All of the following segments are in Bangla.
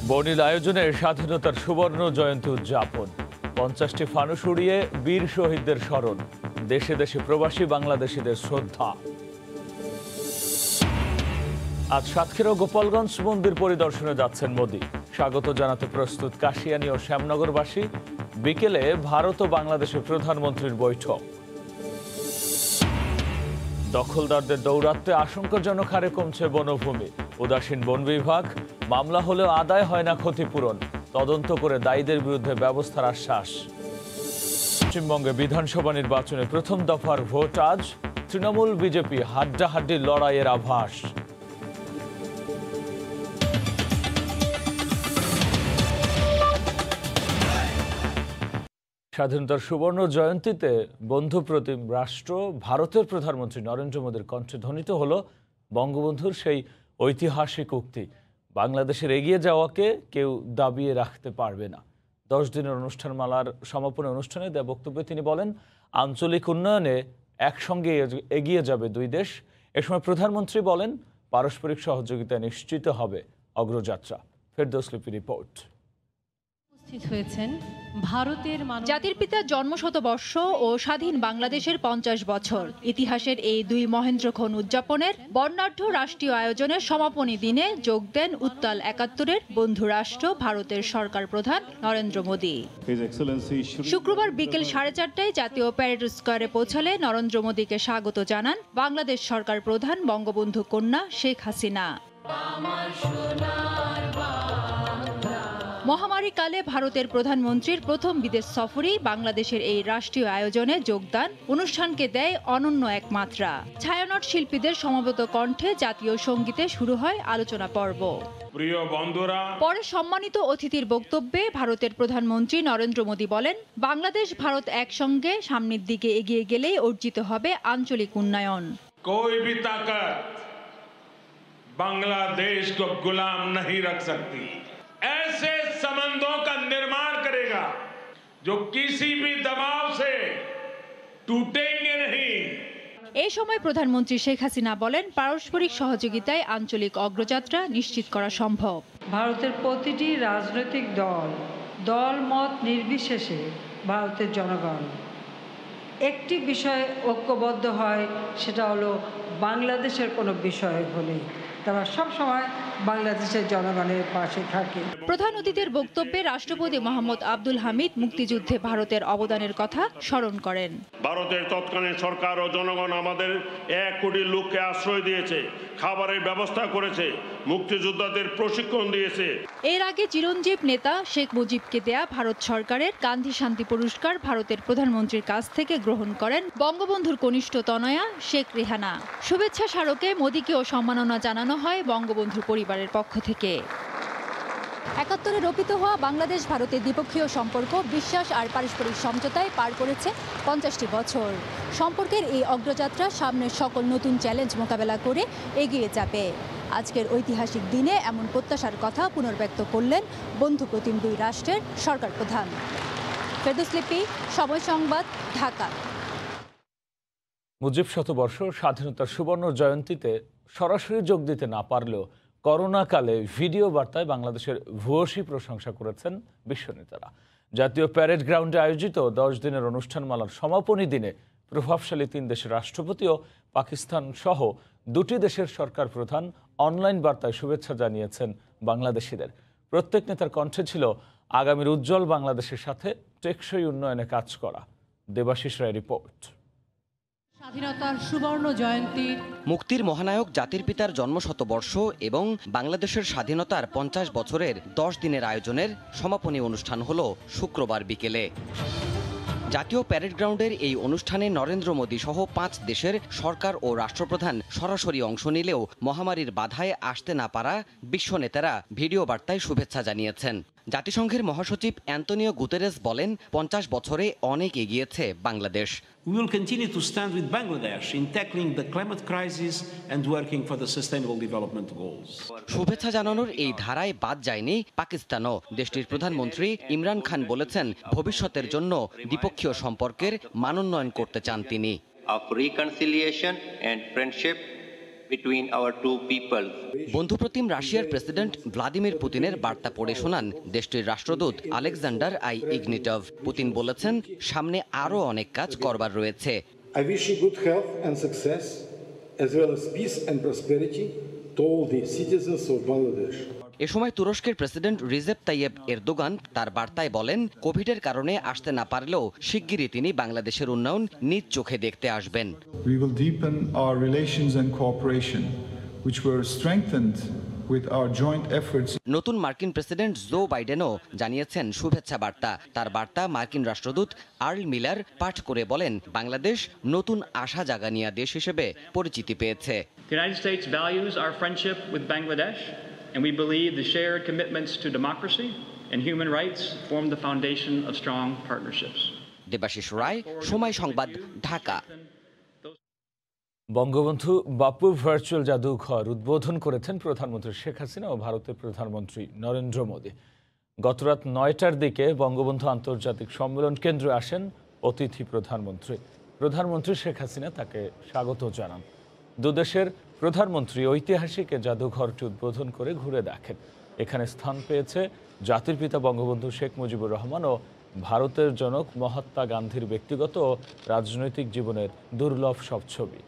বর্ণিল আয়োজনে স্বাধীনতার সুবর্ণ জয়ন্তী উদযাপন, 50টি ফানুস উড়িয়ে বীর শহীদদের স্মরণ, দেশে দেশে প্রবাসী বাংলাদেশিদের শ্রদ্ধা। আজ সাতক্ষীরা ও গোপালগঞ্জ মন্দির পরিদর্শনে যাচ্ছেন মোদি। স্বাগত জানাতে প্রস্তুত কাশিয়ানী ও শ্যামনগরবাসী। বিকেলে ভারত ও বাংলাদেশের প্রধানমন্ত্রীর বৈঠক। দখলদারদের দৌরাত্মে আশঙ্কাজনক হারে কমছে বনভূমি। উদাসীন বন বিভাগ, মামলা হলেও আদায় হয় না ক্ষতিপূরণ। তদন্ত করে দায়ীদের বিরুদ্ধে ব্যবস্থার আশ্বাস। পশ্চিমবঙ্গে বিধানসভা নির্বাচনে প্রথম দফার ভোট আজ। তৃণমূল বিজেপি হাড্ডাহাড্ডি লড়াইয়ের আভাস। স্বাধীনতার সুবর্ণ জয়ন্তীতে বন্ধুপ্রতিম রাষ্ট্র ভারতের প্রধানমন্ত্রী নরেন্দ্র মোদীর কণ্ঠে ধ্বনিত হল বঙ্গবন্ধুর সেই ঐতিহাসিক উক্তি, বাংলাদেশের এগিয়ে যাওয়াকে কেউ দাবিয়ে রাখতে পারবে না। 10 দিনের অনুষ্ঠানমালার সমাপনী অনুষ্ঠানে দেয়া বক্তব্যে তিনি বলেন, আঞ্চলিক উন্নয়নে একসঙ্গে এগিয়ে যাবে দুই দেশ। এ সময় প্রধানমন্ত্রী বলেন, পারস্পরিক সহযোগিতা নিশ্চিত হবে অগ্রযাত্রা। ফেরদৌস লিপি রিপোর্ট। হয়েছেন ভারতের জাতির পিতার জন্মশতবর্ষ ও স্বাধীন বাংলাদেশের 50 বছর ইতিহাসের এই দুই মহেন্দ্রক্ষণ উদযাপনের বর্ণাঢ্য রাষ্ট্রীয় আয়োজনের সমাপনী দিনে যোগ দেন উত্তাল 71-এর বন্ধু রাষ্ট্র ভারতের সরকার প্রধান নরেন্দ্র মোদী। শুক্রবার বিকেল 4:30টায় জাতীয় প্যারেড স্কোয়ারে পৌঁছালে নরেন্দ্র মোদীকে স্বাগত জানান বাংলাদেশ সরকার প্রধান বঙ্গবন্ধু কন্যা শেখ হাসিনা। মহামারীকালে ভারতের প্রধানমন্ত্রীর প্রথম বিদেশ সফরই বাংলাদেশের এই রাষ্ট্রীয় আয়োজনে যোগদান অনুষ্ঠানকে দেয় অনন্য এক মাত্রা। ছায়ানট শিল্পীদের সমবেত কণ্ঠে জাতীয় সঙ্গীতে শুরু হয় আলোচনা পর্ব। পরে সম্মানিত অতিথির বক্তব্যে ভারতের প্রধানমন্ত্রী নরেন্দ্র মোদী বলেন, বাংলাদেশ ভারত একসঙ্গে সামনের দিকে এগিয়ে গেলেই অর্জিত হবে আঞ্চলিক উন্নয়ন। कोई भी ताकत बांग्लादेश को गुलाम नहीं रख सकती। ऐसे संबंधों का निर्माण करेगा जो किसी भी दबाव से टूटेंगे नहीं। এই সময় প্রধানমন্ত্রী শেখ হাসিনা বলেন, পারস্পরিক সহযোগিতায় আঞ্চলিক অগ্রযাত্রা নিশ্চিত করা সম্ভব। ভারতের প্রতিটি রাজনৈতিক দল মত নির্বিশেষে ভারতের জনগণ একটি বিষয়ে ঐক্যবদ্ধ হয়, সেটা হলো বাংলাদেশের কোনো বিষয় হলে তারা সবসময় বাংলাদেশের জনগণের পাশে থাকে। প্রধান অতিথির বক্তব্যে রাষ্ট্রপতি মোহাম্মদ আব্দুল হামিদ মুক্তিযুদ্ধে ভারতের অবদানের কথা স্মরণ করেন। ভারতের তৎকালীন সরকার ও জনগণ আমাদের 1 কোটি লোককে আশ্রয় দিয়েছে, খাবারের ব্যবস্থা করেছে, মুক্তিযোদ্ধাদের প্রশিক্ষণ দিয়েছে। এর আগে চিরঞ্জীব নেতা শেখ মুজিবকে দেয়া ভারত সরকারের গান্ধী শান্তি পুরস্কার ভারতের প্রধানমন্ত্রীর কাছ থেকে গ্রহণ করেন বঙ্গবন্ধুর কনিষ্ঠ তনয়া শেখ রেহানা। শুভেচ্ছা স্মারকে মোদীকেও সম্মাননা জানানো হয় বঙ্গবন্ধুর পরিবারের পক্ষ থেকে। 71-এ রোপিত হওয়া বাংলাদেশ ভারতের দ্বিপক্ষীয় সম্পর্ক বিশ্বাস আর পারস্পরিক সমঝোতায় পার করেছে 50টি বছর। সম্পর্কের এই অগ্রযাত্রা সামনের সকল নতুন চ্যালেঞ্জ মোকাবেলা করে এগিয়ে যাবে। আজকের ঐতিহাসিক দিনে এমন প্রত্যাশার কথা পুনর্ব্যক্ত করলেন বন্ধুপ্রতিম দুই রাষ্ট্রের সরকার প্রধান। ফেরদৌস লিপি, সময় সংবাদ, ঢাকা। মুজিব শতবর্ষ স্বাধীনতার সুবর্ণ জয়ন্তীতে সরাসরি যোগ দিতে না পারলেও করোনাকালে ভিডিও বার্তায় বাংলাদেশের ভূয়সী প্রশংসা করেছেন বিশ্বনেতারা। জাতীয় প্যারেড গ্রাউন্ডে আয়োজিত 10 দিনের অনুষ্ঠানমালার সমাপনী দিনে প্রভাবশালী 3 দেশের রাষ্ট্রপতি ও পাকিস্তান সহ 2টি দেশের সরকার প্রধান অনলাইন বার্তায় শুভেচ্ছা জানিয়েছেন বাংলাদেশিদের। প্রত্যেক নেতার কণ্ঠে ছিল আগামীর উজ্জ্বল বাংলাদেশের সাথে টেকসই উন্নয়নে কাজ করা। দেবাশিস রায় রিপোর্ট। স্বাধীনতার সুবর্ণ জয়ন্তী, মুক্তির মহানায়ক জাতির পিতার জন্মশতবর্ষ এবং বাংলাদেশের স্বাধীনতার 50 বছরের 10 দিনের আয়োজনের সমাপনী অনুষ্ঠান হলো শুক্রবার বিকেলে। জাতীয় প্যারেড গ্রাউন্ডের এই অনুষ্ঠানে নরেন্দ্র মোদী সহ 5 দেশের সরকার ও রাষ্ট্রপ্রধান সরাসরি অংশ নিলেও মহামারীর বাধায় আসতে না পারা বিশ্ব নেতারা ভিডিও বার্তায় শুভেচ্ছা জানিয়েছেন। জাতিসংঘের মহাসচিব অ্যান্তোনিও গুতেরেস বলেন, 50 বছরে অনেক এগিয়েছে Bangladesh. We will continue to stand with Bangladesh in tackling the climate crisis and working for the sustainable development goals. শুভেচ্ছা জানানোর এই ধারায় বাদ যায়নি পাকিস্তানও। দেশটির প্রধানমন্ত্রী ইমরান খান বলেছেন, ভবিষ্যতের জন্য দ্বিপক্ষীয় সম্পর্কের মানোন্নয়ন করতে চান তিনি। Of reconciliation and friendship between our two peoples. বন্ধুপ্রতিম রাশিয়ার প্রেসিডেন্ট ভ্লাদিমির পুতিনের বার্তা পড়ে শোনান দেশটির রাষ্ট্রদূত আলেকজান্ডার আই ইগনিটভ। পুতিন বলেছেন, সামনে আরও অনেক কাজ করবার রয়েছে। I wish you good health and success, as well as peace and prosperity to all the citizens of Bangladesh. এ সময় তুরস্কের প্রেসিডেন্ট রিসেপ তাইয়েপ এরদোগান তার বার্তায় বলেন, কোভিডের কারণে আসতে না পারলেও শিগগিরই তিনি বাংলাদেশের উন্নয়ন নিজ চোখে দেখতে আসবেন। We will deepen our relations and cooperation, which were strengthened with our joint efforts. নতুন মার্কিন প্রেসিডেন্ট জো বাইডেনও জানিয়েছেন শুভেচ্ছা বার্তা। তার বার্তা মার্কিন রাষ্ট্রদূত আর্ল মিলার পাঠ করে বলেন, বাংলাদেশ নতুন আশা জাগানিয়া দেশ হিসেবে পরিচিতি পেয়েছে। The United States values our friendship with Bangladesh, and we believe the shared commitments to democracy and human rights form the foundation of strong partnerships. Debashis Roy, সময় সংবাদ, ঢাকা। বঙ্গবন্ধু বাপু ভার্চুয়াল জাদুঘর উদ্বোধন করেছেন প্রধানমন্ত্রী শেখ হাসিনা ও ভারতের প্রধানমন্ত্রী নরেন্দ্র মোদী। গতরাত 9টার দিকে বঙ্গবন্ধু আন্তর্জাতিক সম্মেলন কেন্দ্রে আসেন অতিথি প্রধানমন্ত্রী। প্রধানমন্ত্রী শেখ হাসিনা তাকে স্বাগত জানান। দুদেশের প্রধানমন্ত্রী ঐতিহাসিক জাদুঘরটি উদ্বোধন করে ঘুরে দেখেন। এখানে স্থান পেয়েছে জাতির পিতা বঙ্গবন্ধু শেখ মুজিবুর রহমান ও ভারতের জনক মহাত্মা গান্ধীর ব্যক্তিগত ও রাজনৈতিক জীবনের দুর্লভ সব ছবি।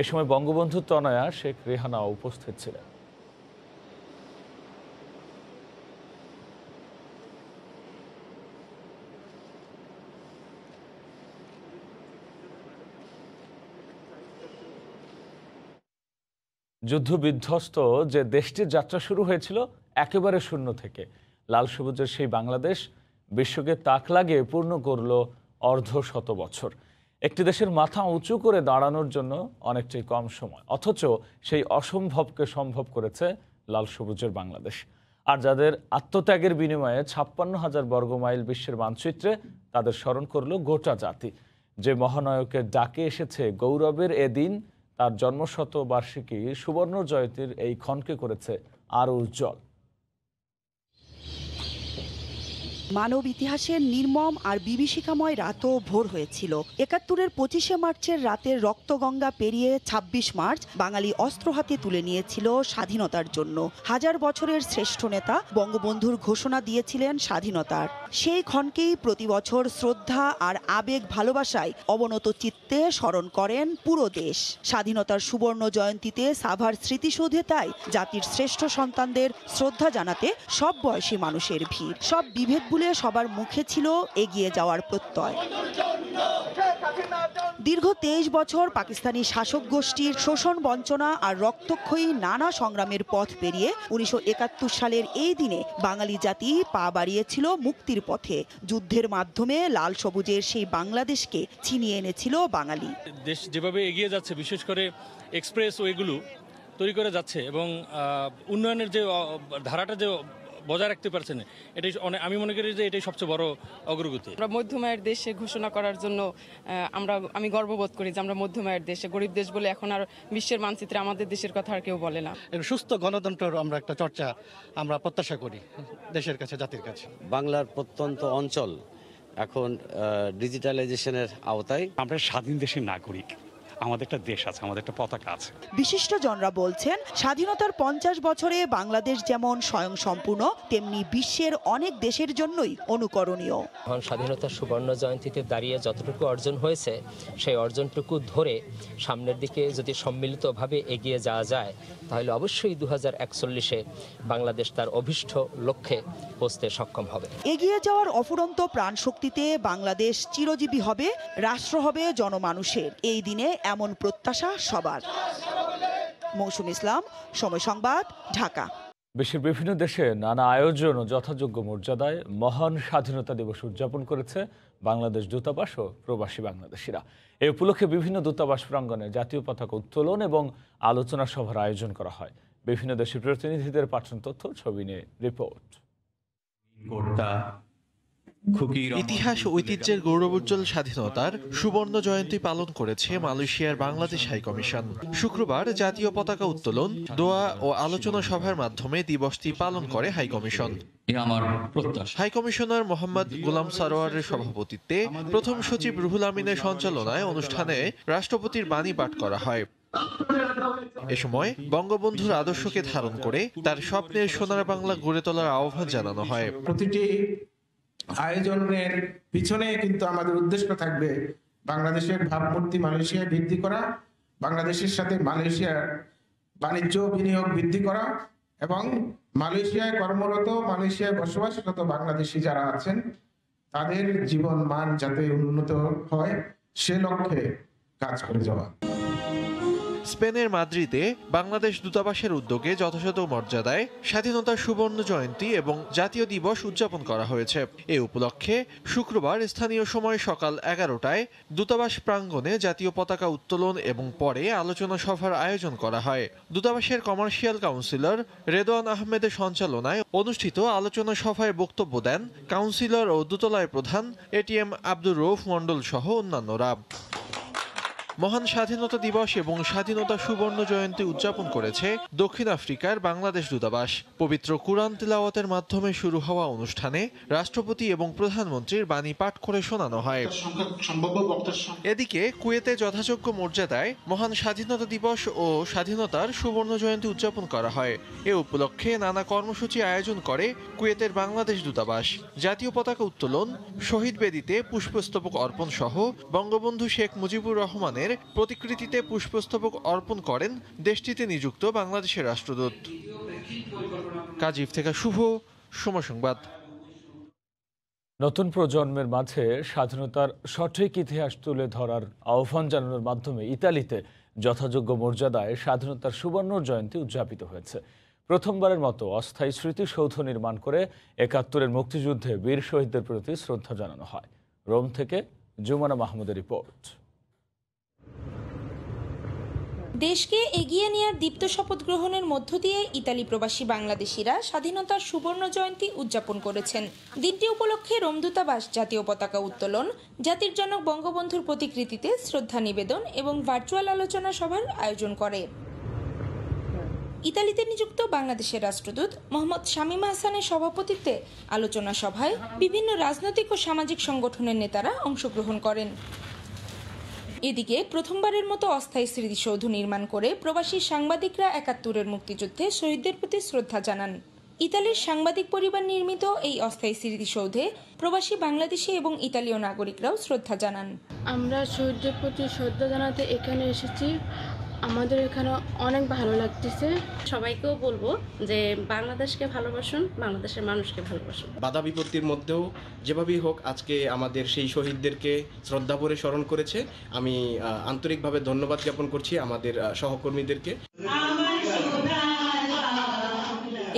এ সময় বঙ্গবন্ধু তনয়া শেখ রেহানা উপস্থিত ছিলেন। যুদ্ধবিধ্বস্ত যে দেশটির যাত্রা শুরু হয়েছিল একেবারে শূন্য থেকে, লাল সবুজের সেই বাংলাদেশ বিশ্বকে তাক লাগিয়ে পূর্ণ করল অর্ধশত বছর। একটি দেশের মাথা উঁচু করে দাঁড়ানোর জন্য অনেকটাই কম সময়, অথচ সেই অসম্ভবকে সম্ভব করেছে লাল সবুজের বাংলাদেশ। আর যাদের আত্মত্যাগের বিনিময়ে 56,000 বর্গমাইল বিশ্বের মানচিত্রে, তাদের স্মরণ করল গোটা জাতি। যে মহানায়কের ডাকে এসেছে গৌরবের এদিন, তার জন্মশতবার্ষিকী সুবর্ণ জয়ন্তীর এই ক্ষণকে করেছে আরও উজ্জ্বল। মানব ইতিহাসের নির্মম আর বিভীষিকাময় রাতও ভোর হয়েছিল। ৭১-এর ২৫শে মার্চের রাতের রক্তগঙ্গা পেরিয়ে ২৬ মার্চ বাঙালি অস্ত্র হাতে তুলে নিয়েছিল স্বাধীনতার জন্য। হাজার বছরের শ্রেষ্ঠ নেতা বঙ্গবন্ধুর ঘোষণা দিয়েছিলেন স্বাধীনতার। সেই ক্ষণকেই প্রতি বছর শ্রদ্ধা আর আবেগ ভালোবাসায় অবনত চিত্তে স্মরণ করেন পুরো দেশ। স্বাধীনতার সুবর্ণ জয়ন্তীতে সাভার স্মৃতিসৌধে তাই জাতির শ্রেষ্ঠ সন্তানদের শ্রদ্ধা জানাতে সব বয়সী মানুষের ভিড়। সব বিভেদ ভুলে সবার মুখে ছিল এগিয়ে যাওয়ার প্রত্যয়। দীর্ঘ ২৩ বছর পাকিস্তানি শাসক গোষ্ঠীর শোষণ, বঞ্চনা আর রক্তক্ষয়ী নানা সংগ্রামের পথ পেরিয়ে ১৯৭১ সালের এই দিনে বাঙালি জাতি পা বাড়িয়েছিল মুক্তির পথে। যুদ্ধের মাধ্যমে লাল সবুজের সেই বাংলাদেশকে ছিনিয়ে এনেছিল বাঙালি। দেশ যেভাবে এগিয়ে যাচ্ছে, বিশেষ করে এক্সপ্রেস ওয়েগুলো তৈরি করে যাচ্ছে এবং উন্নয়নের যে ধারাটা যে বজায় রাখতে পারছেন, এটাই আমি মনে করি যে এটাই সবচেয়ে বড় অগ্রগতি। আমরা মধ্যমায়ের দেশে ঘোষণা করার জন্য আমি গর্ববোধ করি যে আমরা মধ্যমায়ের দেশে, গরিব দেশ বলে এখন আর বিশ্বের মানচিত্রে আমাদের দেশের কথা আর কেউ বলে না। সুস্থ গণতন্ত্রের আমরা একটা চর্চা আমরা প্রত্যাশা করি দেশের কাছে, জাতির কাছে। বাংলার প্রত্যন্ত অঞ্চল এখন ডিজিটালাইজেশনের আওতায়। আমরা স্বাধীন দেশের নাগরিক, আমাদের একটা দেশ আছে, আমাদের একটা পতাকা আছে। বিশিষ্টজনরা বলছেন, স্বাধীনতার ৫০ বছরে বাংলাদেশ যেমন স্বয়ংসম্পূর্ণ, তেমনি বিশ্বের অনেক দেশের জন্যই অনুকরণীয়। স্বাধীনতার সুবর্ণ জয়ন্তীতে দাঁড়িয়ে যতটুকু অর্জন হয়েছে, সেই অর্জনটুকু ধরে সামনের দিকে যদি সম্মিলিতভাবে এগিয়ে যাওয়া যায়, তাহলে অবশ্যই 2041-এ বাংলাদেশ তার অভীষ্ট লক্ষ্যে পৌঁছতে সক্ষম হবে। এগিয়ে যাওয়ার অফুরন্ত প্রাণশক্তিতে বাংলাদেশ চিরজীবী হবে, রাষ্ট্র হবে জনমানুষের। এই দিনে এমন প্রত্যাশা সবার। মৌসুম ইসলাম, সময় সংবাদ, ঢাকা। বিশ্বের বিভিন্ন দেশে নানা আয়োজন ও যথাযোগ্য মর্যাদায় মহান স্বাধীনতা দিবস উদযাপন করেছে বাংলাদেশ দূতাবাস ও প্রবাসী বাংলাদেশিরা। এই উপলক্ষে বিভিন্ন দূতাবাস প্রাঙ্গণে জাতীয় পতাকা উত্তোলন এবং আলোচনা সভার আয়োজন করা হয়। বিভিন্ন দেশের প্রতিনিধিদের পাঠানো তথ্য, ছবি নিয়ে রিপোর্ট। ইতিহাস ঐতিহ্যের গৌরবোজ্জ্বল স্বাধীনতার সুবর্ণ জয়ন্তী পালন করেছে মালয়েশিয়ার বাংলাদেশ হাইকমিশন। শুক্রবার জাতীয় পতাকা উত্তোলন, দোয়া ও আলোচনা সভার মাধ্যমে দিবসটি পালন করে হাইকমিশন। হাইকমিশনার মোহাম্মদ গোলাম সারোয়ারের সভাপতিত্বে প্রথম সচিব রুহুল আমিনের সঞ্চালনায় অনুষ্ঠানে রাষ্ট্রপতির বাণী পাঠ করা হয়। এ সময় বঙ্গবন্ধুর আদর্শকে ধারণ করে তার স্বপ্নের সোনার বাংলা গড়ে তোলার আহ্বান জানানো হয়। প্রতিটি আয়োজনের পিছনে কিন্তু আমাদের উদ্দেশ্য থাকবে বাংলাদেশের ভাবমূর্তি মালয়েশিয়ায় বৃদ্ধি করা, বাংলাদেশের সাথে মালয়েশিয়ার বাণিজ্য বিনিয়োগ বৃদ্ধি করা এবং মালয়েশিয়ায় কর্মরত, মালয়েশিয়ায় বসবাসরত বাংলাদেশি যারা আছেন তাদের জীবন মান যাতে উন্নত হয় সে লক্ষ্যে কাজ করে যাওয়া। স্পেনের মাদ্রিদে বাংলাদেশ দূতাবাসের উদ্যোগে যথাযথ মর্যাদায় স্বাধীনতার সুবর্ণ জয়ন্তী এবং জাতীয় দিবস উদযাপন করা হয়েছে। এ উপলক্ষে শুক্রবার স্থানীয় সময় সকাল 11টায় দূতাবাস প্রাঙ্গণে জাতীয় পতাকা উত্তোলন এবং পরে আলোচনা সভার আয়োজন করা হয়। দূতাবাসের কমার্শিয়াল কাউন্সিলর রেদওয়ান আহমেদের সঞ্চালনায় অনুষ্ঠিত আলোচনা সভায় বক্তব্য দেন কাউন্সিলর ও দূতালয় প্রধান এটিএম আব্দুর রউফ মণ্ডল সহ অন্যান্যরা। মহান স্বাধীনতা দিবস এবং স্বাধীনতা সুবর্ণ জয়ন্তী উদযাপন করেছে দক্ষিণ আফ্রিকার বাংলাদেশ দূতাবাস। পবিত্র কুরআন তিলাওয়াতের মাধ্যমে শুরু হওয়া অনুষ্ঠানে রাষ্ট্রপতি এবং প্রধানমন্ত্রীর বাণী পাঠ করে শোনানো হয়। এদিকে কুয়েতে যথাযোগ্য মর্যাদায় মহান স্বাধীনতা দিবস ও স্বাধীনতার সুবর্ণ জয়ন্তী উদযাপন করা হয়। এ উপলক্ষে নানা কর্মসূচি আয়োজন করে কুয়েতের বাংলাদেশ দূতাবাস। জাতীয় পতাকা উত্তোলন, শহীদ বেদিতে পুষ্পস্তবক অর্পণ সহ বঙ্গবন্ধু শেখ মুজিবুর রহমানের প্রতিকৃতিতে পুষ্পস্তবক অর্পণ করেন দেশটিতে নিযুক্ত বাংলাদেশের রাষ্ট্রদূত। কাজীফ থেকে শুভ, সময় সংবাদ। নতুন প্রজন্মের মাঝে স্বাধীনতার সঠিক ইতিহাস তুলে ধরার আহ্বান জানানোর মাধ্যমে ইতালিতে যথাযোগ্য মর্যাদায় স্বাধীনতার সুবর্ণ জয়ন্তী উদযাপিত হয়েছে। প্রথমবারের মতো অস্থায়ী স্মৃতিসৌধ নির্মাণ করে ৭১-এর মুক্তিযুদ্ধে বীর শহীদদের প্রতি শ্রদ্ধা জানানো হয়। রোম থেকে জুমানা মাহমুদের রিপোর্ট। দেশকে এগিয়ে নেওয়ার দীপ্ত শপথ গ্রহণের মধ্য দিয়ে ইতালি প্রবাসী বাংলাদেশিরা স্বাধীনতার সুবর্ণ জয়ন্তী উদযাপন করেছেন। দিনটি উপলক্ষে রোম দূতাবাস জাতীয় পতাকা উত্তোলন, জাতির জনক বঙ্গবন্ধুর প্রতিকৃতিতে শ্রদ্ধা নিবেদন এবং ভার্চুয়াল আলোচনা সভার আয়োজন করে। ইতালিতে নিযুক্ত বাংলাদেশের রাষ্ট্রদূত মোহাম্মদ শামীম হাসানের সভাপতিত্বে আলোচনা সভায় বিভিন্ন রাজনৈতিক ও সামাজিক সংগঠনের নেতারা অংশগ্রহণ করেন। এদিকে প্রথমবারের মতো অস্থায়ী স্মৃতিসৌধ নির্মাণ করে প্রবাসী সাংবাদিকরা ৭১-এর মুক্তিযুদ্ধে শহীদদের প্রতি শ্রদ্ধা জানান। ইতালির সাংবাদিক পরিবার নির্মিত এই অস্থায়ী স্মৃতিসৌধে প্রবাসী বাংলাদেশি এবং ইতালীয় নাগরিকরাও শ্রদ্ধা জানান। আমরা শহীদদের প্রতি শ্রদ্ধা জানাতে এখানে এসেছি। আমাদের এখানে অনেক ভালো লাগতেছে। সবাইকেও বলবো যে বাংলাদেশকে ভালোবাসুন, বাংলাদেশের মানুষকে ভালোবাসুন। বাধা বিপত্তির মধ্যেও যেভাবেই হোক আজকে আমাদের সেই শহীদদেরকে শ্রদ্ধা ভরে স্মরণ করেছে। আমি আন্তরিকভাবে ধন্যবাদ জ্ঞাপন করছি আমাদের সহকর্মীদেরকে।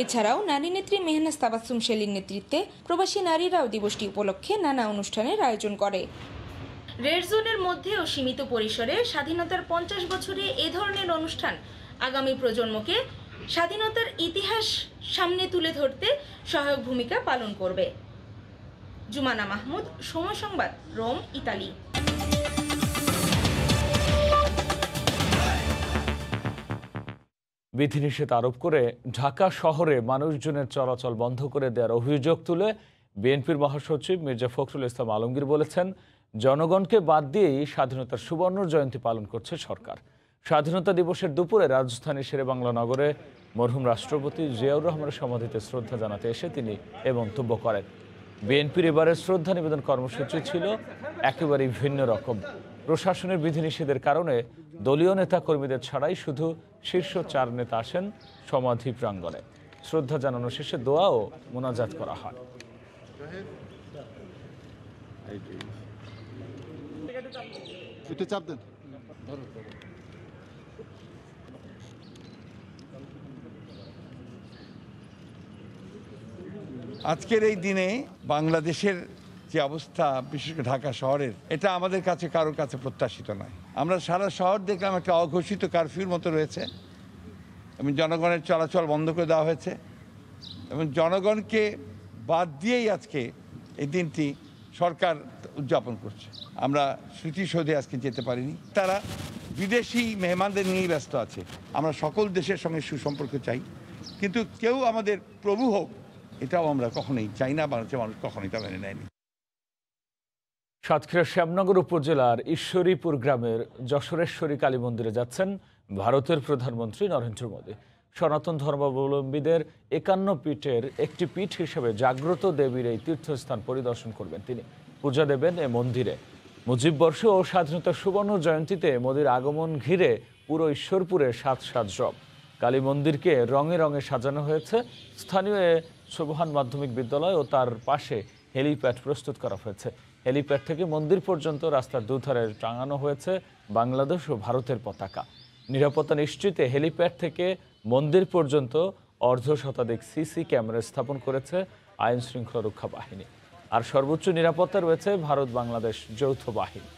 এছাড়াও নারী নেত্রী মেহনাজ তাবাসসুম শেলির নেতৃত্বে প্রবাসী নারীরাও দিবসটি উপলক্ষে নানা অনুষ্ঠানের আয়োজন করে। রেড জোনের মধ্যেও সীমিত পরিসরে স্বাধীনতার ৫০ বছরে এ ধরনের অনুষ্ঠান আগামী প্রজন্মকে স্বাধীনতার ইতিহাস সামনে তুলে ধরতে সহায়ক ভূমিকা পালন করবে। জুমানা মাহমুদ, সময় সংবাদ, রোম, ইতালি। বিধিনিষেধ আরোপ করে ঢাকা শহরে মানুষজনের চলাচল বন্ধ করে দেওয়ার অভিযোগ তুলে বিএনপির মহাসচিব মির্জা ফখরুল ইসলাম আলমগীর বলেছেন, জনগণকে বাদ দিয়েই স্বাধীনতার সুবর্ণ জয়ন্তী পালন করছে সরকার। স্বাধীনতা দিবসের দুপুরে রাজধানীর শেরেবাংলা নগরে মরহুম রাষ্ট্রপতি জিয়াউর রহমানের সমাধিতে শ্রদ্ধা জানাতে এসে তিনি এ মন্তব্য করেন। বিএনপির এবারের শ্রদ্ধা নিবেদন কর্মসূচি ছিল একেবারেই ভিন্ন রকম। প্রশাসনের বিধিনিষেধের কারণে দলীয় নেতা কর্মীদের ছাড়াই শুধু শীর্ষ ৪ নেতা আসেন সমাধি প্রাঙ্গণে। শ্রদ্ধা জানানো শেষে দোয়া ও মোনাজাত করা হয়। আজকের এই দিনে বাংলাদেশের যে অবস্থা, বিশেষ করে ঢাকা শহরের, এটা আমাদের কাছে কারোর কাছে প্রত্যাশিত নয়। আমরা সারা শহর দেখলাম একটা অঘোষিত কারফিউর মতো রয়েছে এবং জনগণের চলাচল বন্ধ করে দেওয়া হয়েছে এবং জনগণকে বাদ দিয়েই আজকে এই দিনটি সরকার উদযাপন করছে। আমরা স্মৃতিসৌধে আজকে যেতে পারিনি, তারা বিদেশি মেহমানদের নিয়েই ব্যস্ত আছে। আমরা সকল দেশের সঙ্গে সুসম্পর্ক চাই, কিন্তু কেউ আমাদের প্রভু হোক এটাও আমরা কখনোই চাই না। বাংলাদেশের মানুষ কখনোই তা মেনে নেয়নি। সাতক্ষীরার শ্যামনগর উপজেলার ঈশ্বরীপুর গ্রামের যশোরেশ্বরী কালী মন্দিরে যাচ্ছেন ভারতের প্রধানমন্ত্রী নরেন্দ্র মোদী। সনাতন ধর্মাবলম্বীদের 51 পীঠের একটি পীঠ হিসেবে জাগ্রত দেবীর এই তীর্থস্থান পরিদর্শন করবেন তিনি। পূজা দেবেন এ মন্দিরে। মুজিব বর্ষ ও স্বাধীনতার সুবর্ণ জয়ন্তীতে মোদীর আগমন ঘিরে পুরো ঈশ্বরপুরে সাত রব। কালী মন্দিরকে রঙে রঙে সাজানো হয়েছে। স্থানীয় সোবহান মাধ্যমিক বিদ্যালয় ও তার পাশে হেলিপ্যাড প্রস্তুত করা হয়েছে। হেলিপ্যাড থেকে মন্দির পর্যন্ত রাস্তার দুধারে টাঙানো হয়েছে বাংলাদেশ ও ভারতের পতাকা। নিরাপত্তা নিশ্চিতে হেলিপ্যাড থেকে মন্দির পর্যন্ত অর্ধশতাধিক সিসি ক্যামেরা স্থাপন করেছে আইন শৃঙ্খলা রক্ষা বাহিনী। আর সর্বোচ্চ নিরাপত্তা রয়েছে ভারত বাংলাদেশ যৌথ বাহিনী।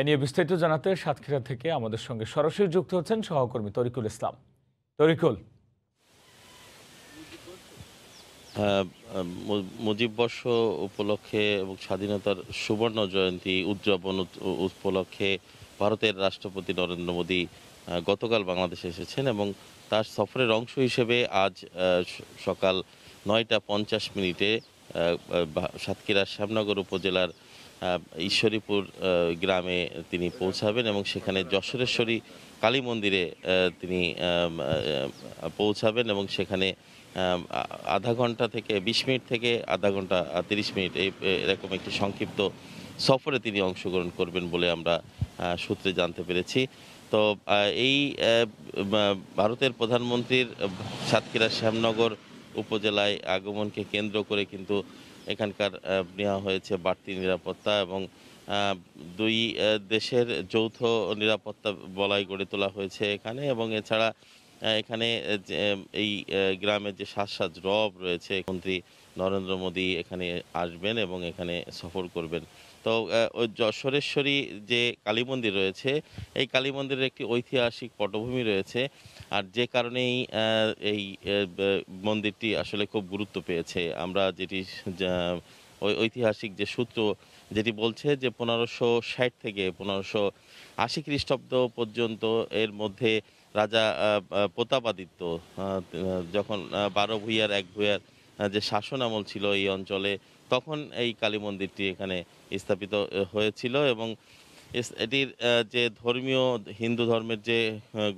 এ নিয়ে বিস্তারিত জানাতে সাতক্ষীরা থেকে আমাদের সঙ্গে সরাসরি যুক্ত হচ্ছেন সহকর্মী তরিকুল ইসলাম। তরিকুল, মুজিব বর্ষ উপলক্ষে এবং স্বাধীনতার সুবর্ণ জয়ন্তী উদযাপন উপলক্ষে ভারতের রাষ্ট্রপতি নরেন্দ্র মোদী গতকাল বাংলাদেশে এসেছেন এবং তার সফরের অংশ হিসেবে আজ সকাল 9টা 50 সাতক্ষীরার শ্যামনগর উপজেলার ঈশ্বরীপুর গ্রামে তিনি পৌঁছাবেন এবং সেখানে যশোরেশ্বরী কালী মন্দিরে তিনি পৌঁছাবেন এবং সেখানে আধা ঘন্টা থেকে 20 মিনিট থেকে আধা ঘন্টা 30 মিনিট এরকম একটি সংক্ষিপ্ত সফরে তিনি অংশগ্রহণ করবেন বলে আমরা সূত্রে জানতে পেরেছি। তো এই ভারতের প্রধানমন্ত্রীর সাতক্ষীরা শ্যামনগর উপজেলায় আগমনকে কেন্দ্র করে কিন্তু এখানকার নেওয়া হয়েছে বাড়তি নিরাপত্তা এবং দুই দেশের যৌথ নিরাপত্তা বলয় গড়ে তোলা হয়েছে এখানে। এবং এছাড়া এখানে এই গ্রামের যে সাত রব রয়েছে, মন্ত্রী নরেন্দ্র মোদী এখানে আসবেন এবং এখানে সফর করবেন। তো ওই যশোরেশ্বরী যে কালী মন্দির রয়েছে, এই কালী মন্দিরের একটি ঐতিহাসিক পটভূমি রয়েছে, আর যে কারণেই এই মন্দিরটি আসলে খুব গুরুত্ব পেয়েছে। আমরা যেটি ঐতিহাসিক যে সূত্র যেটি বলছে যে 1560 থেকে 1580 খ্রিস্টাব্দ পর্যন্ত এর মধ্যে রাজা প্রতাপাদিত্য যখন 12 ভূঁইয়ার 1 ভূঁইয়ার যে শাসন আমল ছিল এই অঞ্চলে, তখন এই কালী মন্দিরটি এখানে স্থাপিত হয়েছিল। এবং এটির যে ধর্মীয় হিন্দু ধর্মের যে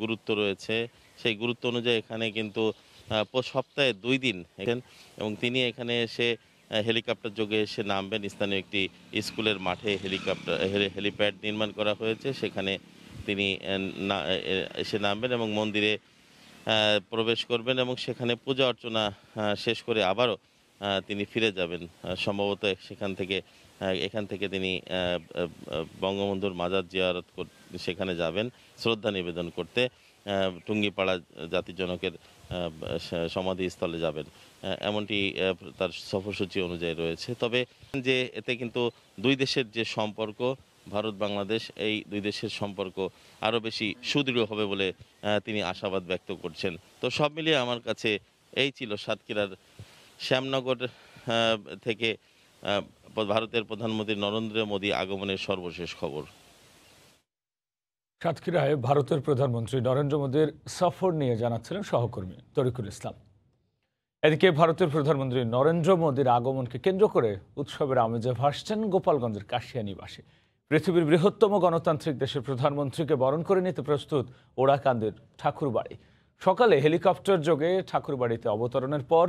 গুরুত্ব রয়েছে, সেই গুরুত্ব অনুযায়ী এখানে কিন্তু সপ্তাহে 2 দিন এবং তিনি এখানে এসে হেলিকপ্টার যোগে এসে নামবেন। স্থানীয় একটি স্কুলের মাঠে হেলিপ্যাড নির্মাণ করা হয়েছে, সেখানে তিনি এসে নামবেন এবং মন্দিরে প্রবেশ করবেন এবং সেখানে পূজা অর্চনা শেষ করে আবারও তিনি ফিরে যাবেন। সম্ভবত এখান থেকে তিনি বঙ্গবন্ধুর মাজার জিয়ারত সেখানে যাবেন শ্রদ্ধা নিবেদন করতে, টুঙ্গিপাড়া জাতির জনকের সমাধিস্থলে যাবেন, এমনটি তার সফরসূচি অনুযায়ী রয়েছে। তবে যে এতে কিন্তু দুই দেশের যে সম্পর্ক ভারত বাংলাদেশ, এই দুই দেশের সম্পর্ক আরও বেশি সুদৃঢ় হবে বলে তিনি আশাবাদ ব্যক্ত করছেন। তো সব মিলিয়ে আমার কাছে এই ছিল সাতক্ষীরার শ্যামনগর থেকে ভারতের প্রধানমন্ত্রী নরেন্দ্র মোদী আগমনের সর্বশেষ খবর। সাতক্ষীরায় ভারতের প্রধানমন্ত্রী নরেন্দ্র মোদীর সফর নিয়ে জানাচ্ছিলেন সহকর্মী তরিকুল ইসলাম। এদিকে ভারতের প্রধানমন্ত্রী নরেন্দ্র মোদীর আগমনকে কেন্দ্র করে উৎসবের আমেজে ভাসছেন গোপালগঞ্জের কাশিয়ানীবাসী। পৃথিবীর বৃহত্তম গণতান্ত্রিক দেশের প্রধানমন্ত্রীকে বরণ করে নিতে প্রস্তুত ওড়াকান্দির ঠাকুরবাড়ি। সকালে হেলিকপ্টার যোগে ঠাকুরবাড়িতে অবতরণের পর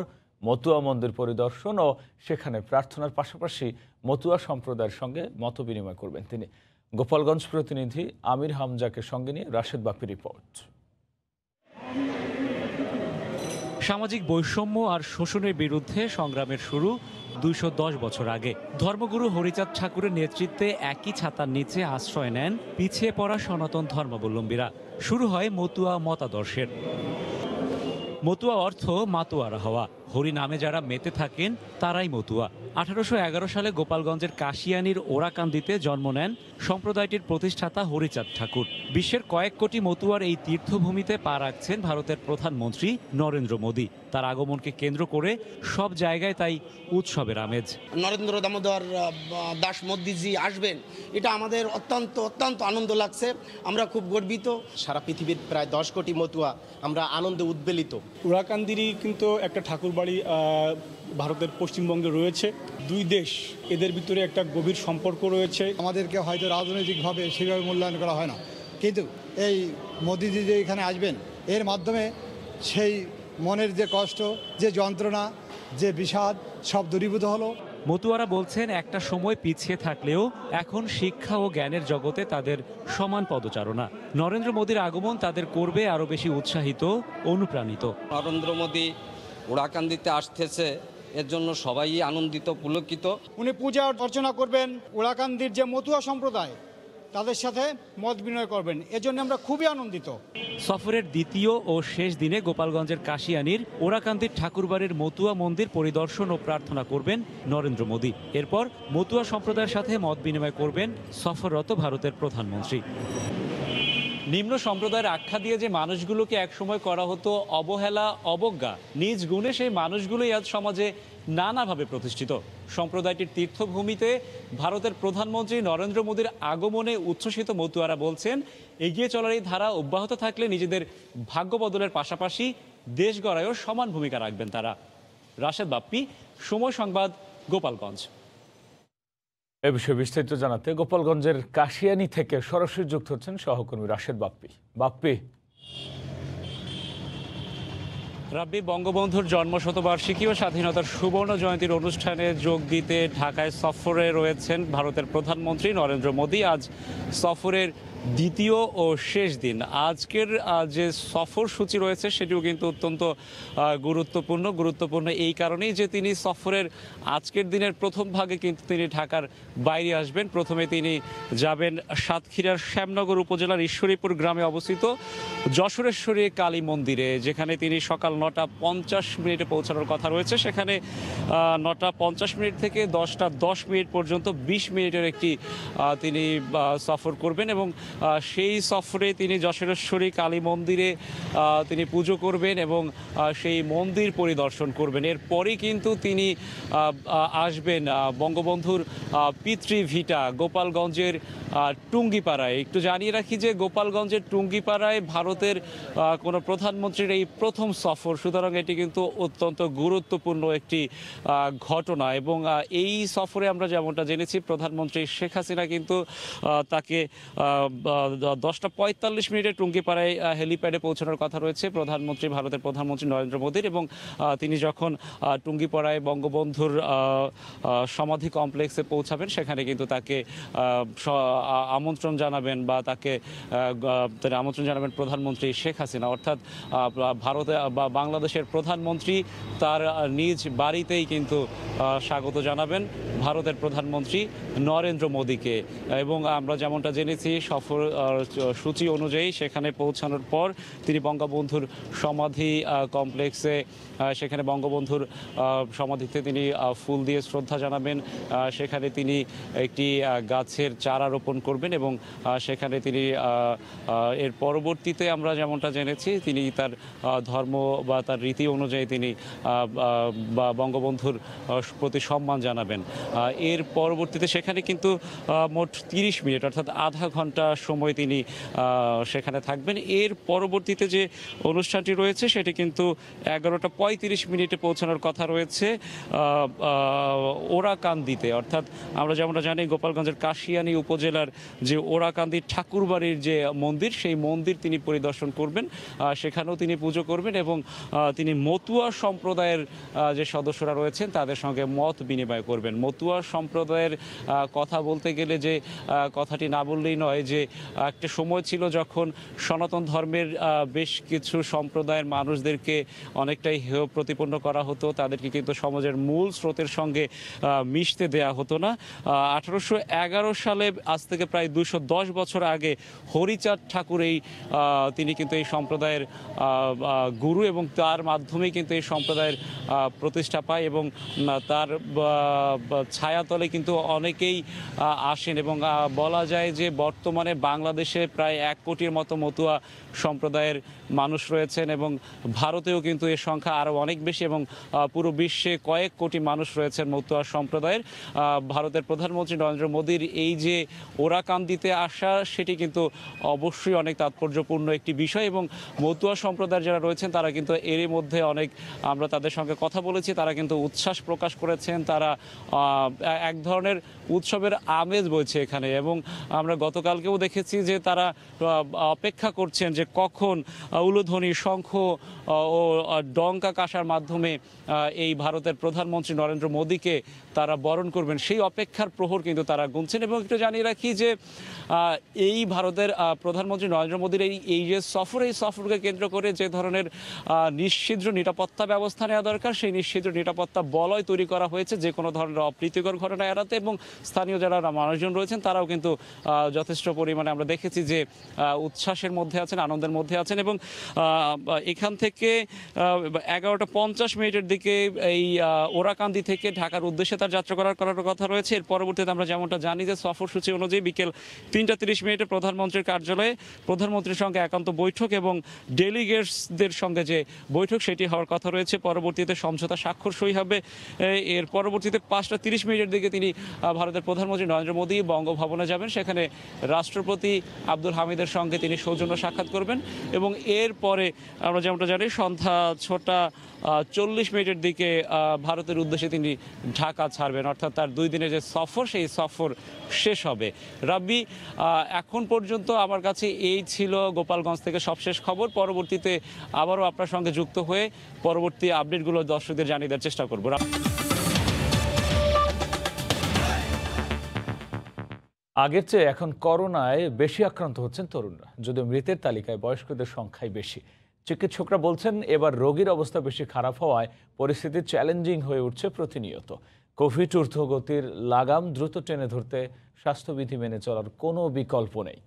মতুয়া মন্দির পরিদর্শন ও সেখানে প্রার্থনার পাশাপাশি মতুয়া সম্প্রদায়ের সঙ্গে মত বিনিময় করবেন তিনি। গোপালগঞ্জ প্রতিনিধি আমির হামজাকে সঙ্গে নিয়ে রাশেদ বাপির রিপোর্ট। সামাজিক বৈষম্য আর শোষণের বিরুদ্ধে সংগ্রামের শুরু 210 বছর আগে। ধর্মগুরু হরিচাঁদ ঠাকুরের নেতৃত্বে একই ছাতার নিচে আশ্রয় নেন পিছিয়ে পড়া সনাতন ধর্মাবলম্বীরা। শুরু হয় মতুয়া মতাদর্শের। মতুয়া অর্থ মাতোয়ারা হওয়া। হরি নামে যারা মেতে থাকেন তারাই মতুয়া। 1811 সালে গোপালগঞ্জের কাশিয়ানীর ওরাকান্দিতে জন্ম নেন সম্প্রদায়টির প্রতিষ্ঠাতা হরিচাঁদ ঠাকুর। বিশ্বের কয়েক কোটি মতুয়ার এই তীর্থভূমিতে পা রাখছেন ভারতের প্রধানমন্ত্রী নরেন্দ্র মোদী। তার আগমনকে কেন্দ্র করে সব জায়গায় তাই উৎসবের আমেজ। নরেন্দ্র দামোদর দাস মোদীজি আসবেন, এটা আমাদের অত্যন্ত আনন্দ লাগছে। আমরা খুব গর্বিত। সারা পৃথিবীর প্রায় 10 কোটি মতুয়া আমরা আনন্দে উদ্বেলিত। ওরাকান্দিরই কিন্তু একটা ঠাকুরবাড়ি ভারতের পশ্চিমবঙ্গে রয়েছে। দুই দেশ, এদের ভিতরে একটা গভীর সম্পর্ক রয়েছে। আমাদেরকে হয়তো রাজনৈতিকভাবে সেভাবে মূল্যায়ন করা হয় না, কিন্তু এই মোদিজি যে এখানে আসবেন, এর মাধ্যমে সেই মনের যে কষ্ট, যে যন্ত্রণা, যে বিষাদ সব দূরীভূত হলো। মতুয়ারা বলছেন একটা সময় পিছিয়ে থাকলেও এখন শিক্ষা ও জ্ঞানের জগতে তাদের সমান পদচারণা। নরেন্দ্র মোদীর আগমন তাদের করবে আরও বেশি উৎসাহিত, অনুপ্রাণিত। নরেন্দ্র মোদী ওরাকান্দিতে আসতেছে, এর জন্য সবাই আনন্দিত, পুলকিত। উনি পূজা অর্চনা করবেন, ওরাকান্দির যে মতুয়া সম্প্রদায় তাদের সাথে মত বিনিময় করবেন, এজন্য আমরা খুবই আনন্দিত। সফরের দ্বিতীয় ও শেষ দিনে গোপালগঞ্জের কাশিয়ানীর ওরাকান্দির ঠাকুরবাড়ির মতুয়া মন্দির পরিদর্শন ও প্রার্থনা করবেন নরেন্দ্র মোদী। এরপর মতুয়া সম্প্রদায়ের সাথে মত বিনিময় করবেন সফররত ভারতের প্রধানমন্ত্রী। নিম্ন সম্প্রদায়ের আখ্যা দিয়ে যে মানুষগুলোকে একসময় করা হতো অবহেলা, অবজ্ঞা, নিজ গুণে সেই মানুষগুলোই আজ সমাজে নানাভাবে প্রতিষ্ঠিত। সম্প্রদায়টির তীর্থভূমিতে ভারতের প্রধানমন্ত্রী নরেন্দ্র মোদীর আগমনে উচ্ছ্বসিত মতুয়ারা বলছেন, এগিয়ে চলার এই ধারা অব্যাহত থাকলে নিজেদের ভাগ্য বদলের পাশাপাশি দেশ গড়ায়ও সমান ভূমিকা রাখবেন তারা। রাশেদ বাপ্পি, সময় সংবাদ, গোপালগঞ্জ। এ বিষয়ে বিস্তারিত জানাতে গোপালগঞ্জের কাশিয়ানী থেকে সরাসরি যুক্ত হচ্ছেন সহকর্মী রাশেদ বাপ্পি। রাব্বি, বঙ্গবন্ধুর জন্মশতবার্ষিকী ও স্বাধীনতার সুবর্ণ জয়ন্তীর অনুষ্ঠানে যোগ দিতে ঢাকায় সফরে রয়েছেন ভারতের প্রধানমন্ত্রী নরেন্দ্র মোদী। আজ সফরের দ্বিতীয় ও শেষ দিন। আজকের যে সফর সূচি রয়েছে সেটিও কিন্তু অত্যন্ত গুরুত্বপূর্ণ এই কারণেই যে তিনি সফরের আজকের দিনের প্রথম ভাগে কিন্তু তিনি ঢাকার বাইরে আসবেন। প্রথমে তিনি যাবেন সাতক্ষীরার শ্যামনগর উপজেলার ঈশ্বরীপুর গ্রামে অবস্থিত যশোরেশ্বরী কালী মন্দিরে, যেখানে তিনি সকাল 9:50 পৌঁছানোর কথা রয়েছে। সেখানে 9:50 থেকে 10:10 পর্যন্ত 20 মিনিটের একটি তিনি সফর করবেন এবং সেই সফরে তিনি যশোরেশ্বরী কালী মন্দিরে তিনি পুজো করবেন এবং সেই মন্দির পরিদর্শন করবেন। এরপরই কিন্তু তিনি আসবেন বঙ্গবন্ধুর পিতৃভিটা গোপালগঞ্জের টুঙ্গিপাড়ায়। একটু জানিয়ে রাখি যে গোপালগঞ্জের টুঙ্গিপাড়ায় ভারতের কোনো প্রধানমন্ত্রীর এই প্রথম সফর, সুতরাং এটি কিন্তু অত্যন্ত গুরুত্বপূর্ণ একটি ঘটনা। এবং এই সফরে আমরা যেমনটা জেনেছি, প্রধানমন্ত্রী শেখ হাসিনা কিন্তু তাকে 10:45 টুঙ্গিপাড়ায় হেলিপ্যাডে পৌঁছানোর কথা রয়েছে ভারতের প্রধানমন্ত্রী নরেন্দ্র মোদীর। এবং তিনি যখন টুঙ্গিপাড়ায় বঙ্গবন্ধুর সমাধি কমপ্লেক্সে পৌঁছাবেন, সেখানে কিন্তু তাকে আমন্ত্রণ জানাবেন প্রধানমন্ত্রী শেখ হাসিনা, অর্থাৎ ভারতে বা বাংলাদেশের প্রধানমন্ত্রী তার নিজ বাড়িতেই কিন্তু স্বাগত জানাবেন ভারতের প্রধানমন্ত্রী নরেন্দ্র মোদীকে। এবং আমরা যেমনটা জেনেছি, সফর সূচি অনুযায়ী সেখানে পৌঁছানোর পর তিনি বঙ্গবন্ধুর সমাধি কমপ্লেক্সে, সেখানে বঙ্গবন্ধুর সমাধিতে তিনি ফুল দিয়ে শ্রদ্ধা জানাবেন। সেখানে তিনি একটি গাছের চারা রোপণ করবেন এবং সেখানে তিনি এর পরবর্তীতে আমরা যেমনটা জেনেছি, তিনি তার ধর্ম বা তার রীতি অনুযায়ী তিনি বঙ্গবন্ধুর প্রতি সম্মান জানাবেন। এর পরবর্তীতে সেখানে কিন্তু মোট 30 মিনিট অর্থাৎ আধা ঘন্টা সময় তিনি সেখানে থাকবেন। এর পরবর্তীতে যে অনুষ্ঠানটি রয়েছে সেটি কিন্তু 11:35 পৌঁছানোর কথা রয়েছে ওরাকান্দিতে। অর্থাৎ আমরা যেমনটা জানি, গোপালগঞ্জের কাশিয়ানী উপজেলার যে ওরাকান্দি ঠাকুরবাড়ির যে মন্দির, সেই মন্দির তিনি পরিদর্শন করবেন, সেখানেও তিনি পুজো করবেন এবং তিনি মতুয়া সম্প্রদায়ের যে সদস্যরা রয়েছেন তাদের সঙ্গে মত বিনিময় করবেন। মতুয়া সম্প্রদায়ের কথা বলতে গেলে যে কথাটি না বললেই নয় যে একটা সময় ছিল যখন সনাতন ধর্মের বেশ কিছু সম্প্রদায়ের মানুষদেরকে অনেকটাই হেয় প্রতিপন্ন করা হতো, তাদেরকে কিন্তু সমাজের মূল স্রোতের সঙ্গে মিশতে দেয়া হতো না। 1811 সালে আজ থেকে প্রায় 210 বছর আগে হরিচাঁদ ঠাকুর তিনি কিন্তু এই সম্প্রদায়ের গুরু এবং তার মাধ্যমেই কিন্তু এই সম্প্রদায়ের প্রতিষ্ঠা পায় এবং তার ছায়াতলে কিন্তু অনেকেই আসেন এবং বলা যায় যে বর্তমানে বাংলাদেশে প্রায় 1 কোটির মতো মতুয়া সম্প্রদায়ের মানুষ রয়েছেন এবং ভারতেও কিন্তু এর সংখ্যা আরও অনেক বেশি এবং পুরো বিশ্বে কয়েক কোটি মানুষ রয়েছেন মতুয়া সম্প্রদায়ের। ভারতের প্রধানমন্ত্রী নরেন্দ্র মোদীর এই যে ওরাকান্দিতে আসা সেটি কিন্তু অবশ্যই অনেক তাৎপর্যপূর্ণ একটি বিষয় এবং মতুয়া সম্প্রদায়ের যারা রয়েছেন তারা কিন্তু এরই মধ্যে অনেক আমরা তাদের সঙ্গে কথা বলেছি, তারা কিন্তু উচ্ছ্বাস প্রকাশ করেছেন, তারা এক ধরনের উৎসবের আমেজ বইছে এখানে এবং আমরা গতকালকেও দেখেছি যে তারা অপেক্ষা করছেন যে কখন উলুধ্বনি, শঙ্খ ও ডঙ্কা কাঁসার মাধ্যমে এই ভারতের প্রধানমন্ত্রী নরেন্দ্র মোদীকে তারা বরণ করবেন, সেই অপেক্ষার প্রহর কিন্তু তারা গুনছেন। এবং একটু জানিয়ে রাখি যে এই ভারতের প্রধানমন্ত্রী নরেন্দ্র মোদীর এই যে সফর, এই সফরকে কেন্দ্র করে যে ধরনের নিশ্ছিদ্র নিরাপত্তা ব্যবস্থা নেওয়া দরকার সেই নিশ্ছিদ্র নিরাপত্তা বলয় তৈরি করা হয়েছে যে কোনো ধরনের অপ্রীতিকর ঘটনা এড়াতে এবং স্থানীয় যারা মানুষজন রয়েছেন তারাও কিন্তু যথেষ্ট পরিমাণে আমরা দেখেছি যে উচ্ছ্বাসের মধ্যে আছেন, আনন্দের মধ্যে আছেন এবং এখান থেকে 11:50 দিকে এই ওরাকান্দি থেকে ঢাকার উদ্দেশ্যে তার যাত্রা করার কথা রয়েছে। এর পরবর্তীতে আমরা যেমনটা জানি যে সফরসূচি অনুযায়ী বিকেল 3:30 প্রধানমন্ত্রীর কার্যালয়ে প্রধানমন্ত্রীর সঙ্গে একান্ত বৈঠক এবং ডেলিগেটসদের সঙ্গে যে বৈঠক সেটি হওয়ার কথা রয়েছে। পরবর্তীতে সমঝোতা স্বাক্ষর সই হবে। এর পরবর্তীতে 5:30 দিকে তিনি ভারতের প্রধানমন্ত্রী নরেন্দ্র মোদী বঙ্গভবনে যাবেন, সেখানে রাষ্ট্রপতি আব্দুল হামিদের সঙ্গে তিনি সৌজন্য সাক্ষাৎ করবেন এবং এরপরে আমরা যেমনটা জানি সন্ধ্যা 6:40 দিকে ভারতের উদ্দেশ্যে তিনি ঢাকা ছাড়বেন, অর্থাৎ তার 2 দিনের যে সফর সেই সফর শেষ হবে। রাব্বি, এখন পর্যন্ত আমার কাছে এই ছিল গোপালগঞ্জ থেকে সবশেষ খবর। পরবর্তীতে আবারও আপনার সঙ্গে যুক্ত হয়ে পরবর্তী আপডেটগুলো দর্শকদের জানিয়ে দেওয়ার চেষ্টা করব। আগের চেয়ে এখন করোনায় বেশি আক্রান্ত হচ্ছেন তরুণরা, যদিও মৃতের তালিকায় বয়স্কদের সংখ্যাই বেশি। চিকিৎসকরা বলছেন এবার রোগীর অবস্থা বেশি খারাপ হওয়ায় পরিস্থিতি চ্যালেঞ্জিং হয়ে উঠছে প্রতিনিয়ত। কোভিড ঊর্ধ্বগতির লাগাম দ্রুত টেনে ধরতে স্বাস্থ্যবিধি মেনে চলার কোনো বিকল্প নেই।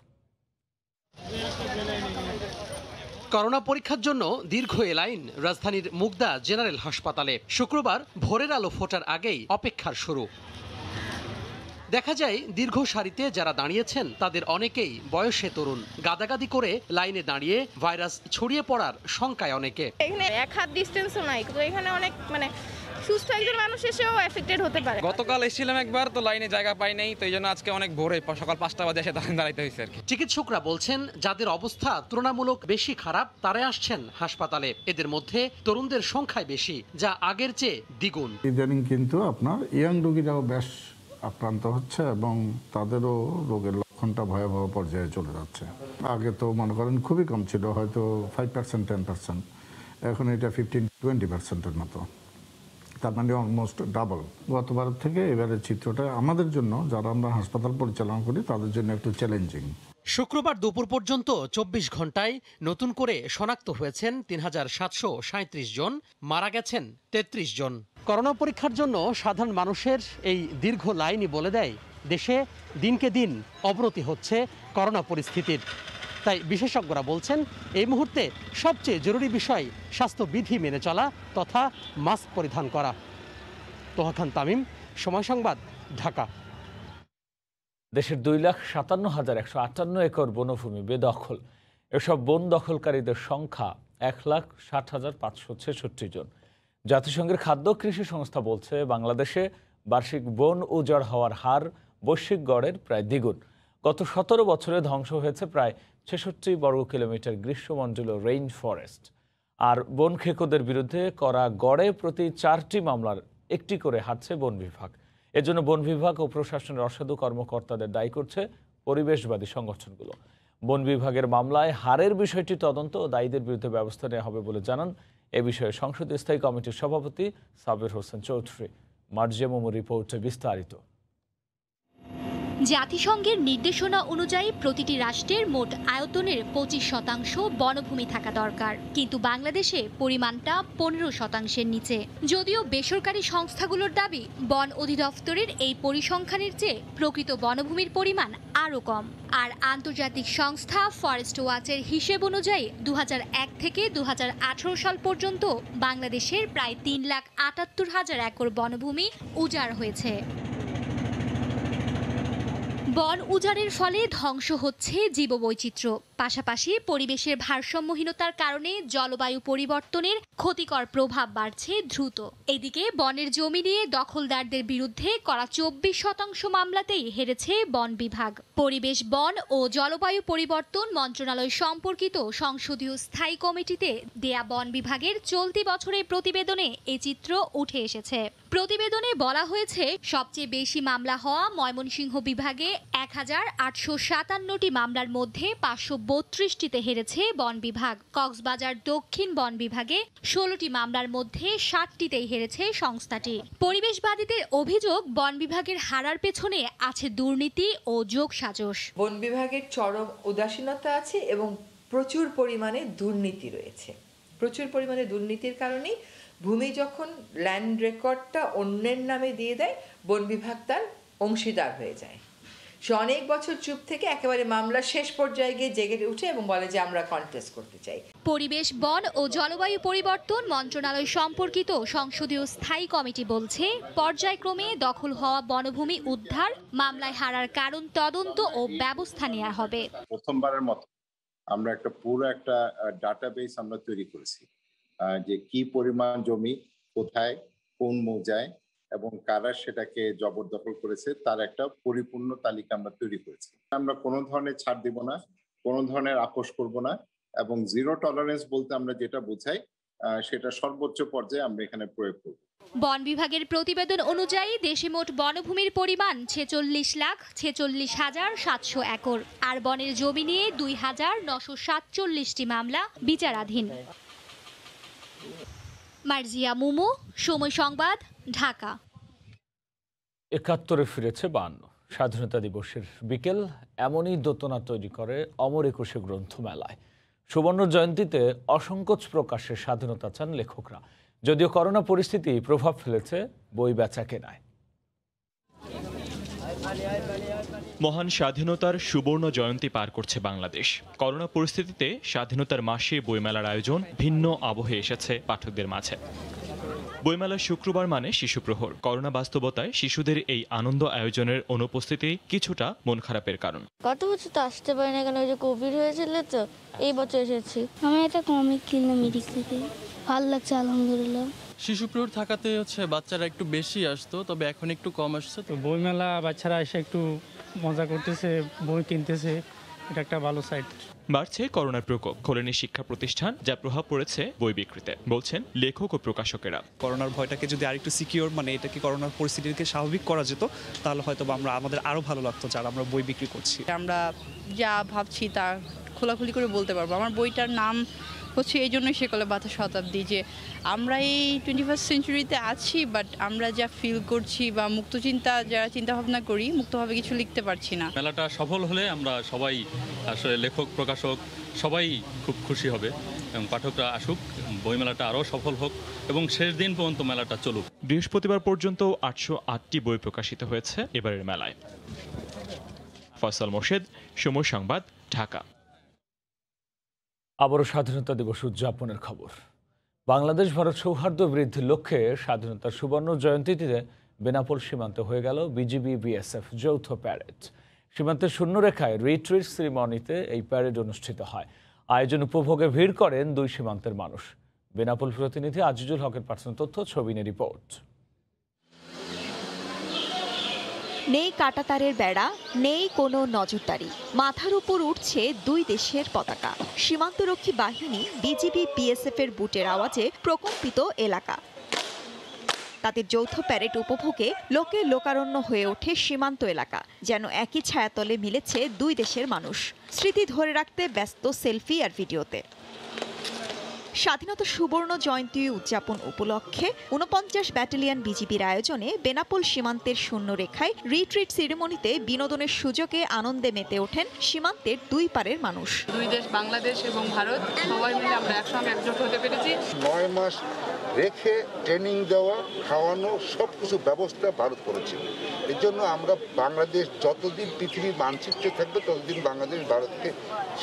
করোনা পরীক্ষার জন্য দীর্ঘ এ লাইন রাজধানীর মুগদা জেনারেল হাসপাতালে। শুক্রবার ভোরের আলো ফোটার আগেই অপেক্ষার শুরু। দেখা যায় দীর্ঘ সারিতে যারা দাঁড়িয়েছেন তাদের অনেকেই বয়সে তরুণ। গাদাগাদি করে লাইনে দাঁড়িয়ে ভাইরাস ছড়িয়ে পড়ার শঙ্কায় অনেকে। এখানে 1 হাত ডিস্টেন্সও নাই, তো এখানে অনেক সুস্থ একজন মানুষ এসেও এফেক্টেড হতে পারে। গতকাল এসেছিলাম একবার, তো লাইনে জায়গা পাই নাই, তো এই জন্য আজকে অনেক ভোরে সকাল 5টা বাজে এসে দাঁড়াইতে হয়েছে আর কি। চিকিৎসকরা বলছেন যাদের অবস্থা তুলনামূলক বেশি খারাপ তারা আসছেন হাসপাতালে। এদের মধ্যে তরুণদের সংখ্যাই বেশি, যা আগের চেয়ে দ্বিগুণ। ইদানিং কিন্তু আপনার ইয়াং রোগীরাও বেশ আক্রান্ত হচ্ছে এবং তাদেরও রোগের লক্ষণটা ভয়াবহ পর্যায়ে চলে যাচ্ছে। আগে তো মনে করেন খুবই কম ছিল, হয়তো 5% 10%, এখন এটা 15-20%-এর মতো, তার মানে অলমোস্ট ডাবল। গতবার থেকে এবারের চিত্রটা আমাদের জন্য, যারা আমরা হাসপাতাল পরিচালনা করি তাদের জন্য একটু চ্যালেঞ্জিং। শুক্রবার দুপুর পর্যন্ত 24 ঘন্টায় নতুন করে শনাক্ত হয়েছেন 3737 জন, মারা গেছেন 33 জন। করোনা পরীক্ষার জন্য সাধারণ মানুষের এই দীর্ঘ লাইনই বলে দেয় দেশে দিনকে দিন অবনতি হচ্ছে করোনা পরিস্থিতির। তাই বিশেষজ্ঞরা বলছেন এই মুহূর্তে সবচেয়ে জরুরি বিষয় স্বাস্থ্যবিধি মেনে চলা তথা মাস্ক পরিধান করা। তোহা খান তামিম, সময় সংবাদ, ঢাকা। দেশের 2,57,158 একর বনভূমি বেদখল। এসব বন দখলকারীদের সংখ্যা 1,60,566 জন। জাতিসংঘের খাদ্য কৃষি সংস্থা বলছে বাংলাদেশে বার্ষিক বন উজাড় হওয়ার হার বৈশ্বিক গড়ের প্রায় দ্বিগুণ। গত 17 বছরে ধ্বংস হয়েছে প্রায় 66 বর্গ কিলোমিটার গ্রীষ্মমণ্ডলীয় রেইন ফরেস্ট। আর বন খেকোদের বিরুদ্ধে করা গড়ে প্রতি 4টি মামলার একটি করে হারছে বন বিভাগ। এজন্য বন বিভাগ ও প্রশাসনের অসাধু কর্মকর্তাদের দায়ী করছে পরিবেশবাদী সংগঠনগুলো। বন বিভাগের মামলায় হারের বিষয়টি তদন্ত ও দায়ীদের বিরুদ্ধে ব্যবস্থা নেওয়া হবে বলে জানান এ বিষয়ে সংসদ স্থায়ী কমিটির সভাপতি সাবির হোসেন চৌধুরী। মার্জিয়া মোমো রিপোর্টে বিস্তারিত। জাতিসংঘের নির্দেশনা অনুযায়ী প্রতিটি রাষ্ট্রের মোট আয়তনের 25% বনভূমি থাকা দরকার, কিন্তু বাংলাদেশে পরিমাণটা 15%-এর নিচে। যদিও বেসরকারি সংস্থাগুলোর দাবি, বন অধিদপ্তরের এই পরিসংখ্যানের চেয়ে প্রকৃত বনভূমির পরিমাণ আরও কম। আর আন্তর্জাতিক সংস্থা ফরেস্ট ওয়াচের হিসেব অনুযায়ী 2001 থেকে 2018 সাল পর্যন্ত বাংলাদেশের প্রায় 3,78,000 একর বনভূমি উজাড় হয়েছে। বন উজাড়ের ফলে ধ্বংস হচ্ছে জীববৈচিত্র্য, পাশাপাশি পরিবেশের ভারসাম্যহীনতার কারণে জলবায়ু পরিবর্তনের ক্ষতিকর প্রভাব বাড়ছে দ্রুত। এদিকে বনের জমি নিয়ে দখলদারদের বিরুদ্ধে করা 24% মামলাতেই হেরেছে বন বিভাগ। পরিবেশ, বন ও জলবায়ু পরিবর্তন মন্ত্রণালয় সম্পর্কিত সংসদীয় স্থায়ী কমিটিতে দেয়া বন বিভাগের চলতি বছরের প্রতিবেদনে এই চিত্র উঠে এসেছে। প্রতিবেদনে বলা হয়েছে, সবচেয়ে বেশি মামলা হওয়া ময়মনসিংহ বিভাগে 1,857টি মামলার মধ্যে 532টিতে হেরেছে বন বিভাগ। কক্সবাজার দক্ষিণ বন বিভাগে 16টি মামলার মধ্যে 60টিতেই হেরেছে সংস্থাটি। পরিবেশবাদীদের অভিযোগ, বন বিভাগের হারার পেছনে আছে দুর্নীতি ও যোগসাজশ। বন বিভাগের চরম উদাসীনতা আছে এবং প্রচুর পরিমাণে দুর্নীতি রয়েছে। প্রচুর পরিমাণে দুর্নীতির কারণেই ভূমি যখন ল্যান্ড রেকর্ডটা অন্যের নামে দিয়ে দেয়, বন বিভাগ তার অংশীদার হয়ে যায়। সে অনেক বছর চুপ থেকে একেবারে মামলা শেষ পর্যায়ে গিয়ে জেগে উঠে এবং বলে যে আমরা কন্টেস্ট করতে চাই। পরিবেশ, বন ও জলবায়ু পরিবর্তন মন্ত্রণালয় সম্পর্কিত সংসদীয় স্থায়ী কমিটি বলছে, পর্যায়ক্রমে দখল হওয়া বনভূমি উদ্ধার, মামলায় হারার কারণ তদন্ত ও ব্যবস্থা নেওয়া হবে। প্রথমবারের মতো আমরা পুরো একটা ডাটাবেস আমরা তৈরি করেছি, যে কি পরিমাণ জমি কোথায় কোন মৌজায় এবং কারা সেটাকে জবরদখল করেছে তার একটা পরিপূর্ণ তালিকা আমরা তৈরি করেছি। আমরা কোনো ধরনের ছাড় দিব না, কোনো ধরনের আপোষ করব না, এবং জিরো টলারেন্স বলতে আমরা যেটা বোঝাই সেটা সর্বোচ্চ পর্যায়ে আমরা এখানে প্রয়োগ করব। বন বিভাগের প্রতিবেদন অনুযায়ী দেশে মোট বনভূমির পরিমাণ 46,46,700 একর, আর বনের জমি নিয়ে 2,947টি মামলা বিচারাধীন। মার্জিয়া মুমু, সময় সংবাদ, ঢাকা। ৭১ ফিরেছে 52। স্বাধীনতা দিবসের বিকেল এমনই দোতনা তৈরি করে অমর একুশে গ্রন্থমেলায়। সুবর্ণ জয়ন্তীতে অসংকোচ প্রকাশে স্বাধীনতা চান লেখকরা, যদিও করোনা পরিস্থিতি প্রভাব ফেলেছে বই বেচা কেনায়। মহান স্বাধীনতার সুবর্ণ জয়ন্তী পার করছে বাংলাদেশ। করোনা পরিস্থিতিতে স্বাধীনতার মাসে বইমেলার আয়োজন ভিন্ন আবহে এসেছে পাঠকদের মাঝে। বইমেলার শুক্রবার মানে শিশুপ্রহর। করোনা বাস্তবতায় শিশুদের এই আনন্দ আয়োজনের অনুপস্থিতি কিছুটা মন খারাপের কারণ। গত বছর তো আসতে পারি না, কেন ওই যে কোভিড হয়েছিল, তো এই বছর এসেছি। আমি একটা কমিক কিনলাম মিডিক থেকে, ভালো লাগছে আলহামদুলিল্লাহ। শিশুপ্রহর থাকাতে বাচ্চারা একটু বেশি আসতো, তবে এখন একটু কম আসছে। তো বইমেলা বাচ্চারা এসে একটু মজা করতেছে, বই কিনতেছে, এটা একটা ভালো সাইড। বাড়ছে করোনার প্রকোপ, খোলেনি শিক্ষা প্রতিষ্ঠান, যা প্রভাব পড়েছে বই বিক্রিতে, বলছেন লেখক ও প্রকাশকেরা। করোনার ভয়টাকে যদি আরেকটু সিকিউর, এটাকে করোনার পরিস্থিতিকে স্বাভাবিক করা যেত, তাহলে হয়তো আমাদের আরো ভালো লাগতো যারা আমরা বই বিক্রি করছি। আমরা যা ভাবছি তা খোলাখুলি করে বলতে পারবো। আমার বইটার নাম হচ্ছে এই জন্যই সেকলে বাতা শতাব্দী, যে আমরা এই 21st সেঞ্চুরিতে আছি, বাট আমরা যা ফিল করছি বা মুক্তচিন্তা যারা চিন্তা ভাবনা করি, মুক্তভাবে কিছু লিখতে পারছি না। মেলাটা সফল হলে আমরা সবাই, আসলে লেখক প্রকাশক সবাই খুব খুশি হবে এবং পাঠকরা আসুক, বইমেলাটা আরও সফল হোক এবং শেষ দিন পর্যন্ত মেলাটা চলুক। বৃহস্পতিবার পর্যন্ত 808টি বই প্রকাশিত হয়েছে এবারের মেলায়। ফয়সাল মোর্শেদ, সময় সংবাদ, ঢাকা। আবারও স্বাধীনতা দিবস উদযাপনের খবর। বাংলাদেশ ভারত সৌহার্দ্য বৃদ্ধির লক্ষ্যে স্বাধীনতার সুবর্ণ জয়ন্তীতে বেনাপোল সীমান্তে হয়ে গেল বিজিবি বিএসএফ যৌথ প্যারেড। সীমান্তের শূন্যরেখায় রিট্রিট সেরিমনিতে এই প্যারেড অনুষ্ঠিত হয়। আয়োজন উপভোগে ভিড় করেন দুই সীমান্তের মানুষ। বেনাপোল প্রতিনিধি আজিজুল হকের পাঠানো তথ্য, ছবি নিয়ে রিপোর্ট। নেই কাঁটাতারের বেড়া, নেই কোনো নজরদারি, মাথার উপর উঠছে দুই দেশের পতাকা। সীমান্তরক্ষী বাহিনী বিজিবি বিএসএফ এর বুটের আওয়াজে প্রকম্পিত এলাকা। তাদের যৌথ প্যারেড উপভোগে লোকে লোকারণ্য হয়ে ওঠে সীমান্ত এলাকা, যেন একই ছায়াতলে মিলেছে দুই দেশের মানুষ। স্মৃতি ধরে রাখতে ব্যস্ত সেলফি আর ভিডিওতে। স্বাধীনতা সুবর্ণ জয়ন্তী উদযাপন উপলক্ষে ৪৯ ব্যাটালিয়ন বিজিবির আয়োজনে বেনাপোল সীমান্তের শূন্যরেখায় রিট্রিট সেরেমনিতে বিনোদনের সুযোগে আনন্দে মেতে ওঠেন সীমান্তের দুই পারের মানুষ। দুই দেশ বাংলাদেশ এবং ভারত সবাই মিলে আমরা একসঙ্গে একজোট হতে পেরেছি। ৯ মাস রেখে ট্রেনিং দেওয়া, খাওয়ানো সব কিছু ব্যবস্থা ভারত করেছে। এর জন্য আমরা বাংলাদেশ যতদিন পৃথিবীর মানচিত্রে থাকবে ততদিন বাংলাদেশ ভারতকে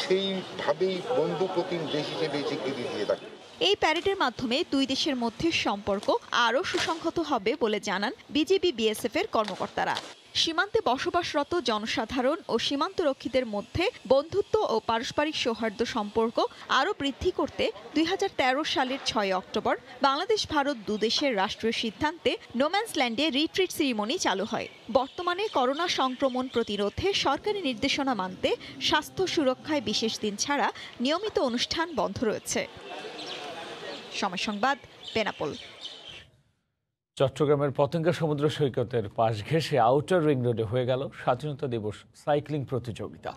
সেইভাবেই বন্ধু প্রতিম দেশ হিসেবে স্বীকৃতি দিয়ে থাকে। এই প্যারেডের মাধ্যমে দুই দেশের মধ্যে সম্পর্ক আরও সুসংহত হবে বলে জানান বিজিবি বিএসএফ এর কর্মকর্তারা। সীমান্তে বসবাসরত জনসাধারণ ও সীমান্তরক্ষীদের মধ্যে বন্ধুত্ব ও পারস্পরিক সৌহার্দ্য সম্পর্ক আরও বৃদ্ধি করতে ২০১৩ সালের ৬ অক্টোবর বাংলাদেশ ভারত দুদেশের রাষ্ট্রীয় সিদ্ধান্তে নোম্যান্সল্যান্ডে রিট্রিট সেরিমনি চালু হয়। বর্তমানে করোনা সংক্রমণ প্রতিরোধে সরকারি নির্দেশনা মানতে স্বাস্থ্য সুরক্ষায় বিশেষ দিন ছাড়া নিয়মিত অনুষ্ঠান বন্ধ রয়েছে। সময় সংবাদ, বেনাপোল। চট্টগ্রামের পতেঙ্গা সমুদ্র সৈকতের পাশ ঘেঁষে আউটার রিং রোডে হয়ে গেল স্বাধীনতা দিবস সাইক্লিং প্রতিযোগিতা।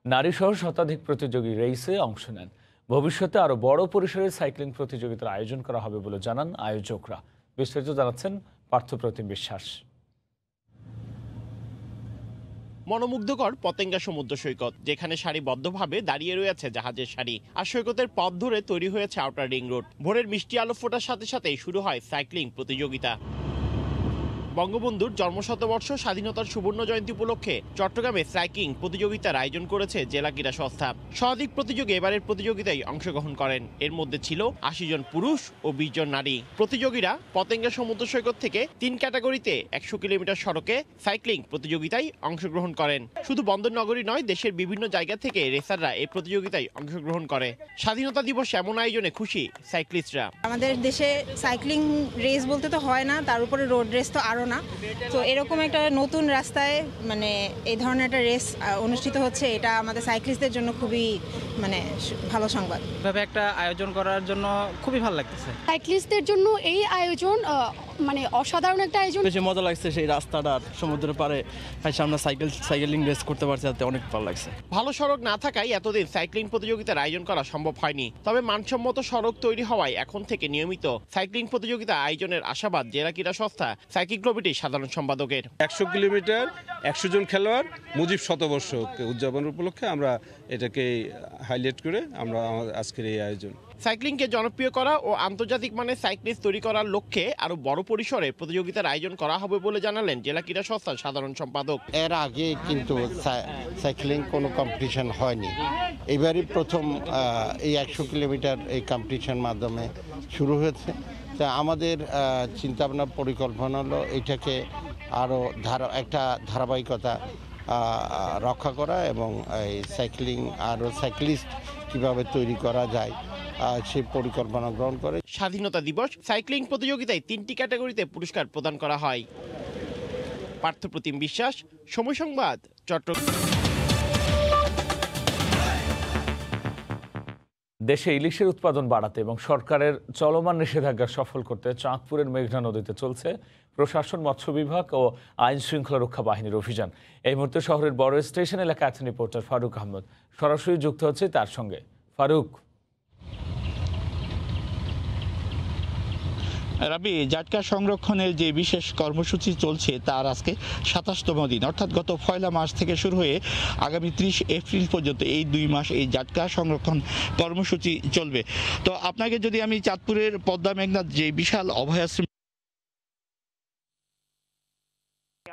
নারীসহ শতাধিক প্রতিযোগী রেসে অংশ নেন। ভবিষ্যতে আরও বড় পরিসরের সাইক্লিং প্রতিযোগিতার আয়োজন করা হবে বলে জানান আয়োজকরা। বিস্তারিত জানাচ্ছেন পার্থপ্রতিম বিশ্বাস। মনোমুগ্ধকর পতেঙ্গা সমুদ্র সৈকত, যেখানে সারিবদ্ধভাবে দাঁড়িয়ে রয়েছে জাহাজের সারি, আর সৈকতের পথ ধরে তৈরি হয়েছে আউটার রিং রোড। ভোরের মিষ্টি আলো ফোটার সাথে সাথেই শুরু হয় সাইক্লিং প্রতিযোগিতা। বঙ্গবন্ধুর জন্মশতবর্ষ স্বাধীনতার সুবর্ণ জয়ন্তী উপলক্ষে চট্টগ্রামে সাইক্লিং প্রতিযোগিতার আয়োজন করেছে জেলা ক্রীড়া সংস্থা। শতাধিক প্রতিযোগী এবারের প্রতিযোগিতায় অংশগ্রহণ করেন। এর মধ্যে ছিল ৮০ জন পুরুষ ও ২০ জন নারী। প্রতিযোগীরা পতেঙ্গা সমুদ্র সৈকত থেকে ৩ ক্যাটাগরিতে ১০০ কিলোমিটার সড়কে সাইক্লিং প্রতিযোগিতায় অংশগ্রহণ করেন। শুধু বন্দরনগরী নয়, দেশের বিভিন্ন জায়গা থেকে রেসাররা এই প্রতিযোগিতায় অংশগ্রহণ করে। স্বাধীনতা দিবস এমন আয়োজনে খুশি সাইক্লিস্টরা। আমাদের দেশে সাইক্লিং রেস বলতে তো হয় না, তার উপরে রোড রেস তো আরও না। তো এরকম একটা নতুন রাস্তায় মানে এই ধরনের একটা রেস অনুষ্ঠিত হচ্ছে, এটা আমাদের সাইক্লিস্টদের জন্য খুবই মানে ভালো সংবাদ। এভাবে একটা আয়োজন করার জন্য খুবই ভালো লাগতেছে। সাইক্লিস্টদের জন্য এই আয়োজন মানে অসাধারণ একটা আয়োজন। বেশি মজা লাগছে সেই রাস্তাটার, সমুদ্রের পাড়ে আমরা সাইকেলিং রেস করতে পারছি, তাতে অনেক ভালো লাগছে। ভালো সড়ক না থাকায় এতদিন সাইক্লিং প্রতিযোগিতার আয়োজন করা সম্ভব হয়নি। তবে মানসম্মত সড়ক তৈরি হওয়ায় এখন থেকে নিয়মিত সাইক্লিং প্রতিযোগিতা আয়োজনের আশাবাদ জেলা ক্রীড়া সংস্থা সাইক্লিং কমিটির সাধারণ সম্পাদকের। ১০০ কিলোমিটার ১০০ জন খেলোয়াড় মুজিব শতবর্ষ উদযাপন উপলক্ষে আমরা এটাকে হাইলাইট করে আমরা আজকের এই আয়োজন। সাইক্লিংকে জনপ্রিয় করা ও আন্তর্জাতিক মানের সাইক্লিস্ট তৈরি করার লক্ষ্যে আরো বড় পরিসরে প্রতিযোগিতার আয়োজন করা হবে বলে জানালেন জেলা ক্রীড়া সংস্থার সাধারণ সম্পাদক। এর আগে কিন্তু সাইক্লিং কোনো কম্পিটিশন হয়নি, এবারই প্রথম এই ১০০ কিলোমিটার এই কম্পিটিশন মাধ্যমে শুরু হয়েছে। তা আমাদের চিন্তাভাবনা পরিকল্পনা হলো এটাকে আরও একটা ধারাবাহিকতা রক্ষা করা এবং এই সাইক্লিং আরও সাইক্লিস্ট কীভাবে তৈরি করা যায় সেই পরিকল্পনা গ্রহণ করে। স্বাধীনতা দিবস সাইক্লিং প্রতিযোগিতায় ৩টি ক্যাটাগরিতে পুরস্কার প্রদান করা হয়। পার্থপ্রতিম বিশ্বাস, সময় সংবাদ, চট্টগ্রাম। দেশে ইলিশের উৎপাদন বাড়াতে এবং সরকারের চলমান নিষেধাজ্ঞা সফল করতে চাঁদপুরের মেঘনা নদীতে চলছে প্রশাসন, মৎস্য বিভাগ ও আইন শৃঙ্খলা রক্ষা বাহিনীর অভিযান। এই মুহূর্তে শহরের বড় স্টেশন এলাকা আছেন রিপোর্টার ফারুক আহমদ। সরাসরি যুক্ত হচ্ছে তার সঙ্গে। ফারুক। রাবি, জাটকা সংরক্ষণের যে বিশেষ কর্মসূচি চলছে তার আজকে ২৭তম দিন, অর্থাৎ গত ১ মার্চ থেকে শুরু হয়ে আগামী ৩০ এপ্রিল পর্যন্ত এই ২ মাস এই জাটকা সংরক্ষণ কর্মসূচি চলবে। তো আপনাকে যদি আমি চাঁদপুরের পদ্মা মেঘনার যে বিশাল অভয়াশ্রম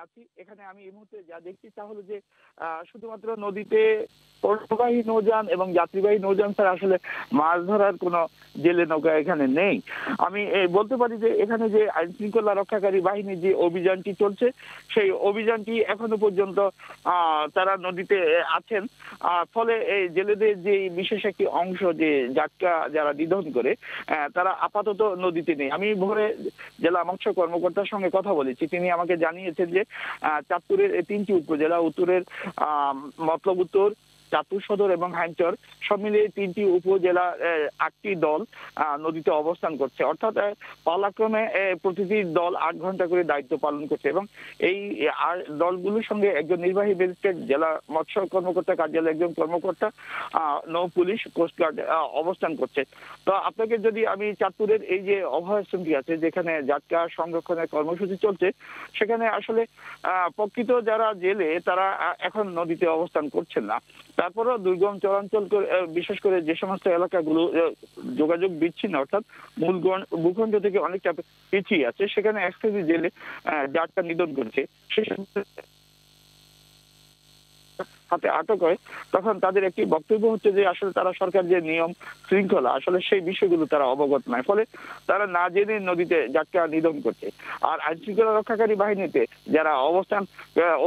আছি, এখানে আমি এই মুহূর্তে যা দেখছি তা হলো যে শুধুমাত্র নদীতে পণ্যবাহী নৌযান এবং যাত্রীবাহী নৌযান ছাড়া আসলে মাছ ধরার কোনো জেলে নৌকা এখানে নেই। আমি বলতে পারি যে এখানে যে আইন শৃঙ্খলা রক্ষাকারী বাহিনীর যে অভিযানটি চলছে সেই অভিযানটি এখনো পর্যন্ত তারা নদীতে আছেন। ফলে এই জেলেদের যে বিশেষ একটি অংশ যে জাটকা যারা নিধন করে তারা আপাতত নদীতে নেই। আমি ভোরে জেলা মৎস্য কর্মকর্তার সঙ্গে কথা বলেছি, তিনি আমাকে জানিয়েছেন যে চাঁদপুরের ৩টি উপজেলা, উত্তরের মতলব উত্তর, চাঁদপুর সদর এবং হাইমচর সব মিলিয়ে 3টি উপজেলা 8টি দল নদীতে অবস্থান করছে। অর্থাৎ পালাক্রমে প্রতিটি দল 8 ঘন্টা করে দায়িত্ব পালন করছে এবং এই দলগুলোর সঙ্গে একজন নির্বাহী ম্যাজিস্ট্রেট, জেলা মৎস্য কর্মকর্তা কার্যালয়ের একজন কর্মকর্তা, নৌ পুলিশ, কোস্টগার্ড অবস্থান করছে। তো আপনাকে যদি আমি চাঁদপুরের এই যে অভয়াশ্রমটি আছে যেখানে জাটকা সংরক্ষণের কর্মসূচি চলছে, সেখানে আসলে প্রকৃত যারা জেলে তারা এখন নদীতে অবস্থান করছেন না। তারপরেও দুর্গম চরাঞ্চল বিশেষ করে যে সমস্ত এলাকাগুলো যোগাযোগ বিচ্ছিন্ন অর্থাৎ মূল ভূখণ্ড থেকে অনেকটা পিছিয়ে আছে, সেখানে এক শ্রেণীর জেলে জাটকা নিধন করছে। সে হাতে আটক হয়, তখন তাদের একটি বক্তব্য হচ্ছে যে আসলে তারা সরকার যে নিয়ম শৃঙ্খলা আসলে সেই বিষয়গুলো তারা অবগত নয়, ফলে তারা না জেনে নদীতে জাটকা নিধন করছে। আর আইন শৃঙ্খলা রক্ষাকারী বাহিনীতে যারা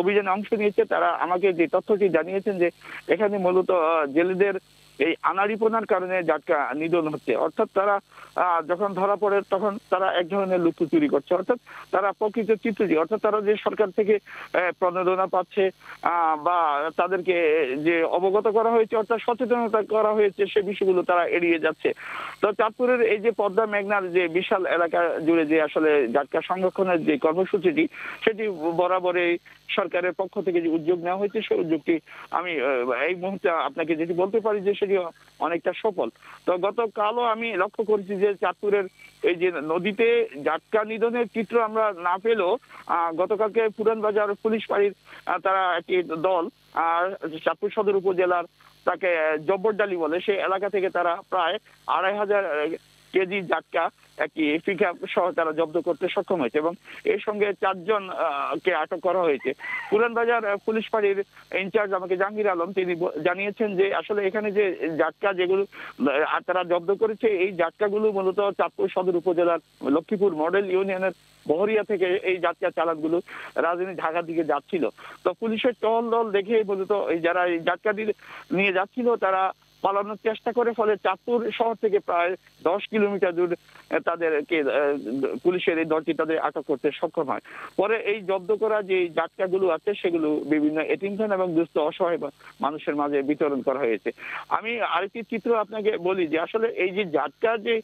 অভিযানে অংশ নিয়েছে তারা আমাকে যে তথ্যটি জানিয়েছেন যে এখানে মূলত জেলেদের এই আনাড়িপনার কারণে জাটকা নিধন হচ্ছে। অর্থাৎ তারা যখন ধরা পড়ে তখন তারা এক ধরনের লুকোচুরি করছে, অর্থাৎ তারা প্রকৃত চিত্রটি, অর্থাৎ তারা যে সরকার থেকে প্রণোদনা পাচ্ছে বা তাদেরকে যে অবগত করা হয়েছে অর্থাৎ সচেতনতা করা হয়েছে সে বিষয়গুলো তারা এড়িয়ে যাচ্ছে। তো চাঁদপুরের এই যে পদ্মা মেঘনার যে বিশাল এলাকা জুড়ে যে আসলে জাটকা সংরক্ষণের যে কর্মসূচিটি, সেটি বরাবরই সরকারের পক্ষ থেকে যে উদ্যোগ নেওয়া হয়েছে সেই উদ্যোগটি আমি এই মুহূর্তে আপনাকে যেটি বলতে পারি যে সেটি অনেকটা সফল। তো গতকালও আমি লক্ষ্য করেছি যে চাঁদপুরের এই যে নদীতে জাটকা নিধনের চিত্র আমরা না পেলেও গতকালকে পুরান বাজার পুলিশ ফাঁড়ির তারা একটি দল চাঁদপুর সদর উপজেলার তাকে জব্বরডালি বলে সেই এলাকা থেকে তারা প্রায় 2500 কেজি জাটকা একটি পিকআপ সহ তারা জব্দ করতে সক্ষম হয়েছে এবং এর সঙ্গে 4 জনকে আটক করা হয়েছে। পুরান বাজার পুলিশ ফাঁড়ির ইনচার্জ আমাকে জাহাঙ্গীর আলম তিনি জানিয়েছেন যে আসলে এখানে যে জাটকা যেগুলো তারা জব্দ করেছে এই জাটকাগুলো মূলত চাঁদপুর সদর উপজেলার লক্ষ্মীপুর মডেল ইউনিয়নের বহরিয়া থেকে এই জাটকা চালানগুলো রাজধানী ঢাকার দিকে যাচ্ছিল। তো পুলিশের টহল দল দেখে মূলত এই যারা এই জাটকা নিয়ে যাচ্ছিল তারা পালানোর চেষ্টা করে, ফলে চাঁদপুর শহর থেকে প্রায় 10 কিলোমিটার দূর তাদেরকে পুলিশের এই দলটি তাদের আটক করতে সক্ষম হয়। পরে এই জব্দ করা যে জাটকাগুলো আছে সেগুলো বিভিন্ন এতিমখানা এবং দুস্থ অসহায় মানুষের মাঝে বিতরণ করা হয়েছে। আমি আরেকটি চিত্র আপনাকে বলি যে আসলে এই যে জাটকা যে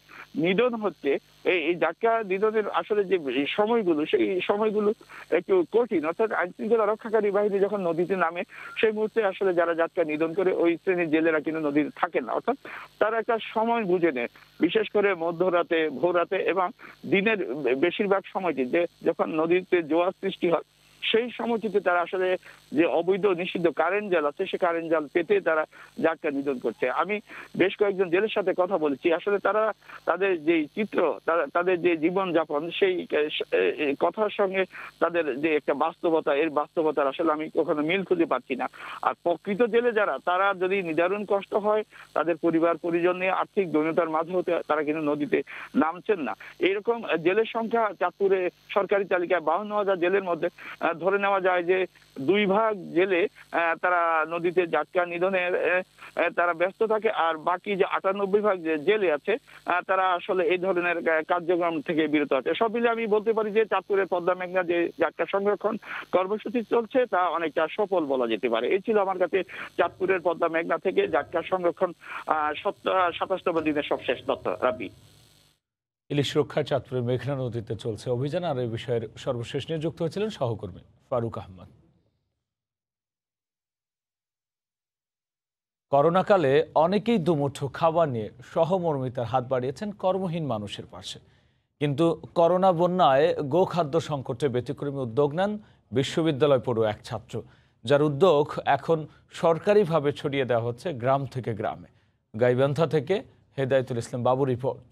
নিধন হচ্ছে এই জাটকা নিধনের আসলে যে সময়গুলো সেই সময়গুলো একটু কঠিন, অর্থাৎ আইন শৃঙ্খলা রক্ষাকারী বাহিনী যখন নদীতে নামে সেই মুহূর্তে আসলে যারা জাটকা নিধন করে ওই শ্রেণীর জেলেরা কিন্তু নদীতে থাকে না, অর্থাৎ তারা একটা সময় বুঝে নেয়, বিশেষ করে মধ্যরাতে, ভোর রাতে এবং দিনের বেশিরভাগ সময়টি যে যখন নদীতে জোয়ার সৃষ্টি হয় সেই সময়টিতে তারা আসলে যে অবৈধ নিষিদ্ধ কারেন্ট জাল আছে সে কারেন্ট জাল পেতে তারা জাটকা নিধন করছে। আমি বেশ কয়েকজন জেলের সাথে কথা বলেছি, আসলে তারা তাদের যে চিত্র, তাদের যে জীবনযাপন সেই কথার সঙ্গে তাদের যে একটা বাস্তবতা, এর বাস্তবতার আসলে আমি কখনো মিল খুঁজে পাচ্ছি না। আর প্রকৃত জেলে যারা তারা যদি নিদারুণ কষ্ট হয় তাদের পরিবার পরিজন নিয়ে আর্থিক দৈন্যতার মাঝে হতে তারা কিন্তু নদীতে নামছেন না। এইরকম জেলের সংখ্যা চাঁদপুরে সরকারি তালিকায় 52,000 জেলের মধ্যে ধরে নেওয়া যায় যে 2 ভাগ জেলে তারা নদীতে জাটকা নিধনের তারা ব্যস্ত থাকে, আর বাকি যে 98 ভাগ যে জেলে আছে তারা আসলে এই ধরনের কার্যক্রম থেকে বিরত আছে। সব মিলে আমি বলতে পারি যে চাঁদপুরের পদ্মা মেঘনা যে জাটকা সংরক্ষণ কর্মসূচি চলছে তা অনেকটা সফল বলা যেতে পারে। এই ছিল আমার কাছে চাঁদপুরের পদ্মা মেঘনা থেকে জাটকা সংরক্ষণ 27তম দিনের সবশেষ তথ্য। রাবি। ইলিশ রক্ষায় চাঁদপুরের মেঘনা নদীতে চলছে অভিযান, আর এই বিষয়ের সর্বশেষ নিযুক্ত হয়েছিলেন সহকর্মী ফারুক আহমদ। করোনাকালে অনেকেই দুমুঠো খাবার নিয়ে সহমর্মিতার হাত বাড়িয়েছেন কর্মহীন মানুষের পাশে, কিন্তু করোনা বন্যায় গোখাদ্য সংকটে ব্যতিক্রমী উদ্যোগ নেন বিশ্ববিদ্যালয় পড়ুয়া এক ছাত্র, যার উদ্যোগ এখন সরকারিভাবে ছড়িয়ে দেওয়া হচ্ছে গ্রাম থেকে গ্রামে। গাইবান্ধা থেকে হেদায়েতুল ইসলাম বাবু রিপোর্ট।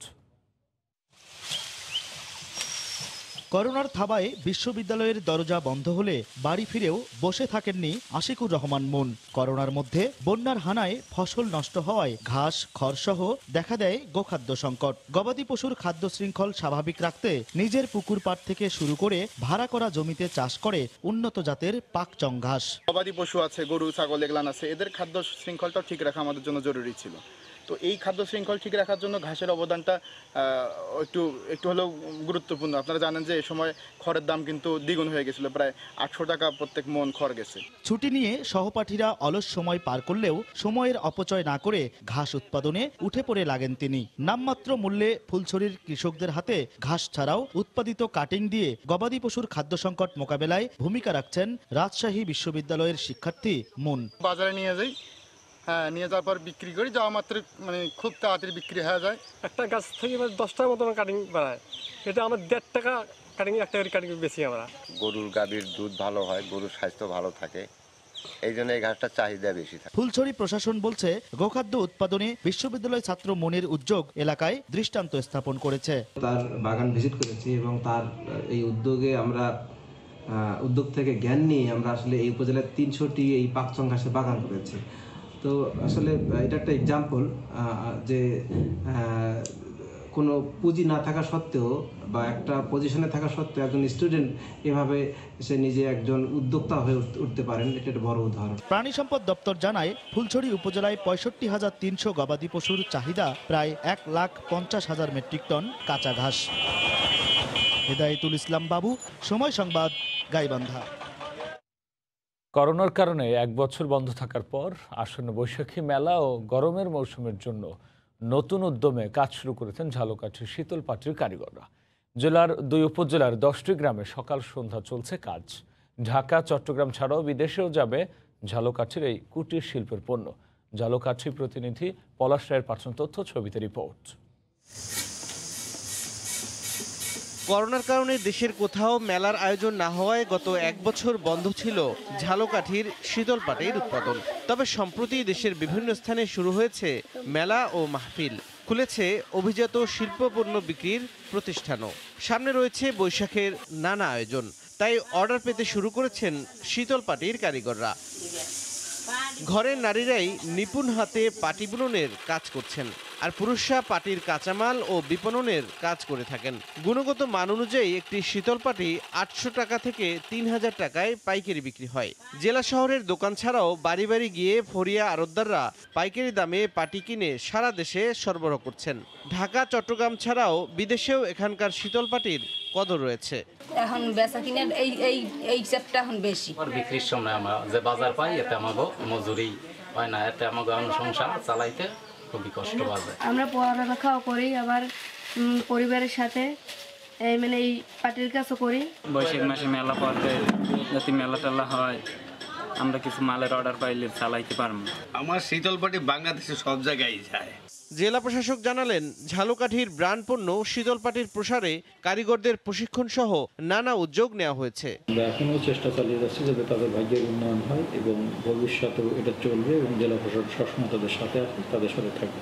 করোনার থাবায় বিশ্ববিদ্যালয়ের দরজা বন্ধ হলে বাড়ি ফিরেও বসে থাকেননি আশিকুর রহমান মুন। করোনার মধ্যে বন্যার হানায় ফসল নষ্ট হওয়ায় ঘাস, খড়সহ দেখা দেয় গোখাদ্য সংকট। গবাদি পশুর খাদ্য শৃঙ্খল স্বাভাবিক রাখতে নিজের পুকুর পাড় থেকে শুরু করে ভাড়া করা জমিতে চাষ করে উন্নত জাতের পাকচং ঘাস। গবাদি পশু আছে, গরু ছাগল এগুলান আছে, এদের খাদ্য শৃঙ্খলটা ঠিক রাখা আমাদের জন্য জরুরি ছিল। তো এই খাদ্য শৃঙ্খল ঠিক রাখার জন্য ঘাসের অবদানটা একটু হলেও গুরুত্বপূর্ণ। আপনারা জানেন যে এই সময় খড়ের দাম কিন্তু দ্বিগুণ হয়ে গেছিল, প্রায় 800 টাকা প্রত্যেক মন খড় গেছে। ছুটি নিয়ে সহপাঠীরা অলস সময় পার করলেও সময়ের অপচয় না করে ঘাস উৎপাদনে উঠে পড়ে লাগেন তিনি। নামমাত্র মূল্যে ফুলছড়ির কৃষকদের হাতে ঘাস ছাড়াও উৎপাদিত কাটিং দিয়ে গবাদি পশুর খাদ্য সংকট মোকাবেলায় ভূমিকা রাখছেন রাজশাহী বিশ্ববিদ্যালয়ের শিক্ষার্থী মুন। বাজারে নিয়ে যাই, নিয়ে যাওয়ার পর বিক্রি করি, যাওয়া মাত্র মানে খুব তাড়াতাড়ি বিক্রি হয়ে যায়। একটা গাছ থেকে 10টার মতন কাটিং বাড়ায়, এটা আমার 1.5 টাকা কাটিং, একটা কাটিং বেশি আমরা। গরুর গাভীর দুধ ভালো হয়, গরুর স্বাস্থ্য ভালো থাকে, এই জন্য এই ঘাসটার চাহিদা বেশি থাকে। ফুলছড়ি প্রশাসন বলছে গোখাদ্য উৎপাদনে বিশ্ববিদ্যালয় ছাত্র মনির উদ্যোগ এলাকায় দৃষ্টান্ত স্থাপন করেছে। তার বাগান ভিজিট করেছি এবং তার এই উদ্যোগে আমরা উদ্যোগ থেকে জ্ঞান নিয়ে আমরা আসলে এই উপজেলার 300টি এই পাকচং ঘাসের বাগান করেছি। তো আসলে এটা একটা এক্সাম্পল যে কোনো পুঁজি না থাকা সত্ত্বেও বা একটা পজিশনে থাকা সত্ত্বেও একজন স্টুডেন্ট এভাবে সে নিজে একজন উদ্যোক্তা হয়ে উঠতে পারেন, এটা একটা বড় উদাহরণ। প্রাণী সম্পদ দপ্তর জানায় ফুলছড়ি উপজেলায় 65,300 গবাদি পশুর চাহিদা প্রায় 1,50,000 মেট্রিক টন কাঁচা ঘাস। হেদায়েতুল ইসলাম বাবু, সময় সংবাদ, গাইবান্ধা। করোনার কারণে 1 বছর বন্ধ থাকার পর আসন্ন বৈশাখী মেলা ও গরমের মৌসুমের জন্য নতুন উদ্যমে কাজ শুরু করেছেন ঝালকাঠির শীতল পাটির কারিগররা। জেলার 2 উপজেলার 10টি গ্রামে সকাল সন্ধ্যা চলছে কাজ। ঢাকা, চট্টগ্রাম ছাড়াও বিদেশেও যাবে ঝালকাঠির এই কুটির শিল্পের পণ্য। ঝালকাঠি প্রতিনিধি পলাশ রায়ের পাঠানো তথ্য, ছবিতে রিপোর্ট। করোনার কারণে দেশের কোথাও মেলার আয়োজন না হওয়ায় গত 1 বছর বন্ধ ছিল ঝালকাঠির শীতল পাটির উৎপাদন। তবে সম্প্রতি দেশের বিভিন্ন স্থানে শুরু হয়েছে মেলা ও মাহফিল, খুলেছে অভিজাত শিল্পপণ্য বিক্রির প্রতিষ্ঠানও। সামনে রয়েছে বৈশাখের নানা আয়োজন, তাই অর্ডার পেতে শুরু করেছেন শীতল পাটির কারিগররা। ঘরের নারীরাই নিপুণ হাতে পাটি বুননের কাজ করছেন, আর পুরুষরা পাটির কাঁচামাল ও বিপণনের কাজ করে থাকেন। গুণগত মান অনুযায়ী একটি শীতল পাটি 800 টাকা থেকে 3000 টাকায় পাইকারি বিক্রি হয়। জেলা শহরের দোকান ছাড়াও বাড়ি বাড়ি গিয়ে ফরিয়া আড়তদাররা পাইকারি দামে পাটি কিনে সারা দেশে সরবরাহ করছেন। ঢাকা, চট্টগ্রাম ছাড়াও বিদেশেও এখানকার শীতল পাটির কদর রয়েছে। এখন বেচা কিনার এই হিসাবটা এখন বেশি। বিক্রির সময় আমরা যে বাজার পাই, এতে আমাকে মজুরি হয় না, এতে আমাকে সংসার চালাইতে খুবই কষ্ট বাজে। আমরা পড়ালেখাও করি, আবার পরিবারের সাথে মানে এই পাটির কাজও করি। বৈশাখ মাসে মেলা পড়তে যদি মেলা টেলা হয়, আমরা কিছু মালের অর্ডার পাইলে চালাইতে পারবো। আমার শীতল পাটি বাংলাদেশে সব জায়গায় যায়। জেলা প্রশাসক জানালেন, ঝালকাঠির ব্র্যান্ড পণ্য শীতল পাটির প্রসারে কারিগরদের প্রশিক্ষণ সহ নানা উদ্যোগ নেওয়া হয়েছে। আমরা এখনও চেষ্টা চালিয়ে যাচ্ছি যাতে তাদের ভাগ্যের উন্নয়ন হয় এবং ভবিষ্যতেও এটা চলবে এবং জেলা প্রশাসন সবসময় তাদের সাথে আছে, তাদের সাথে থাকবে।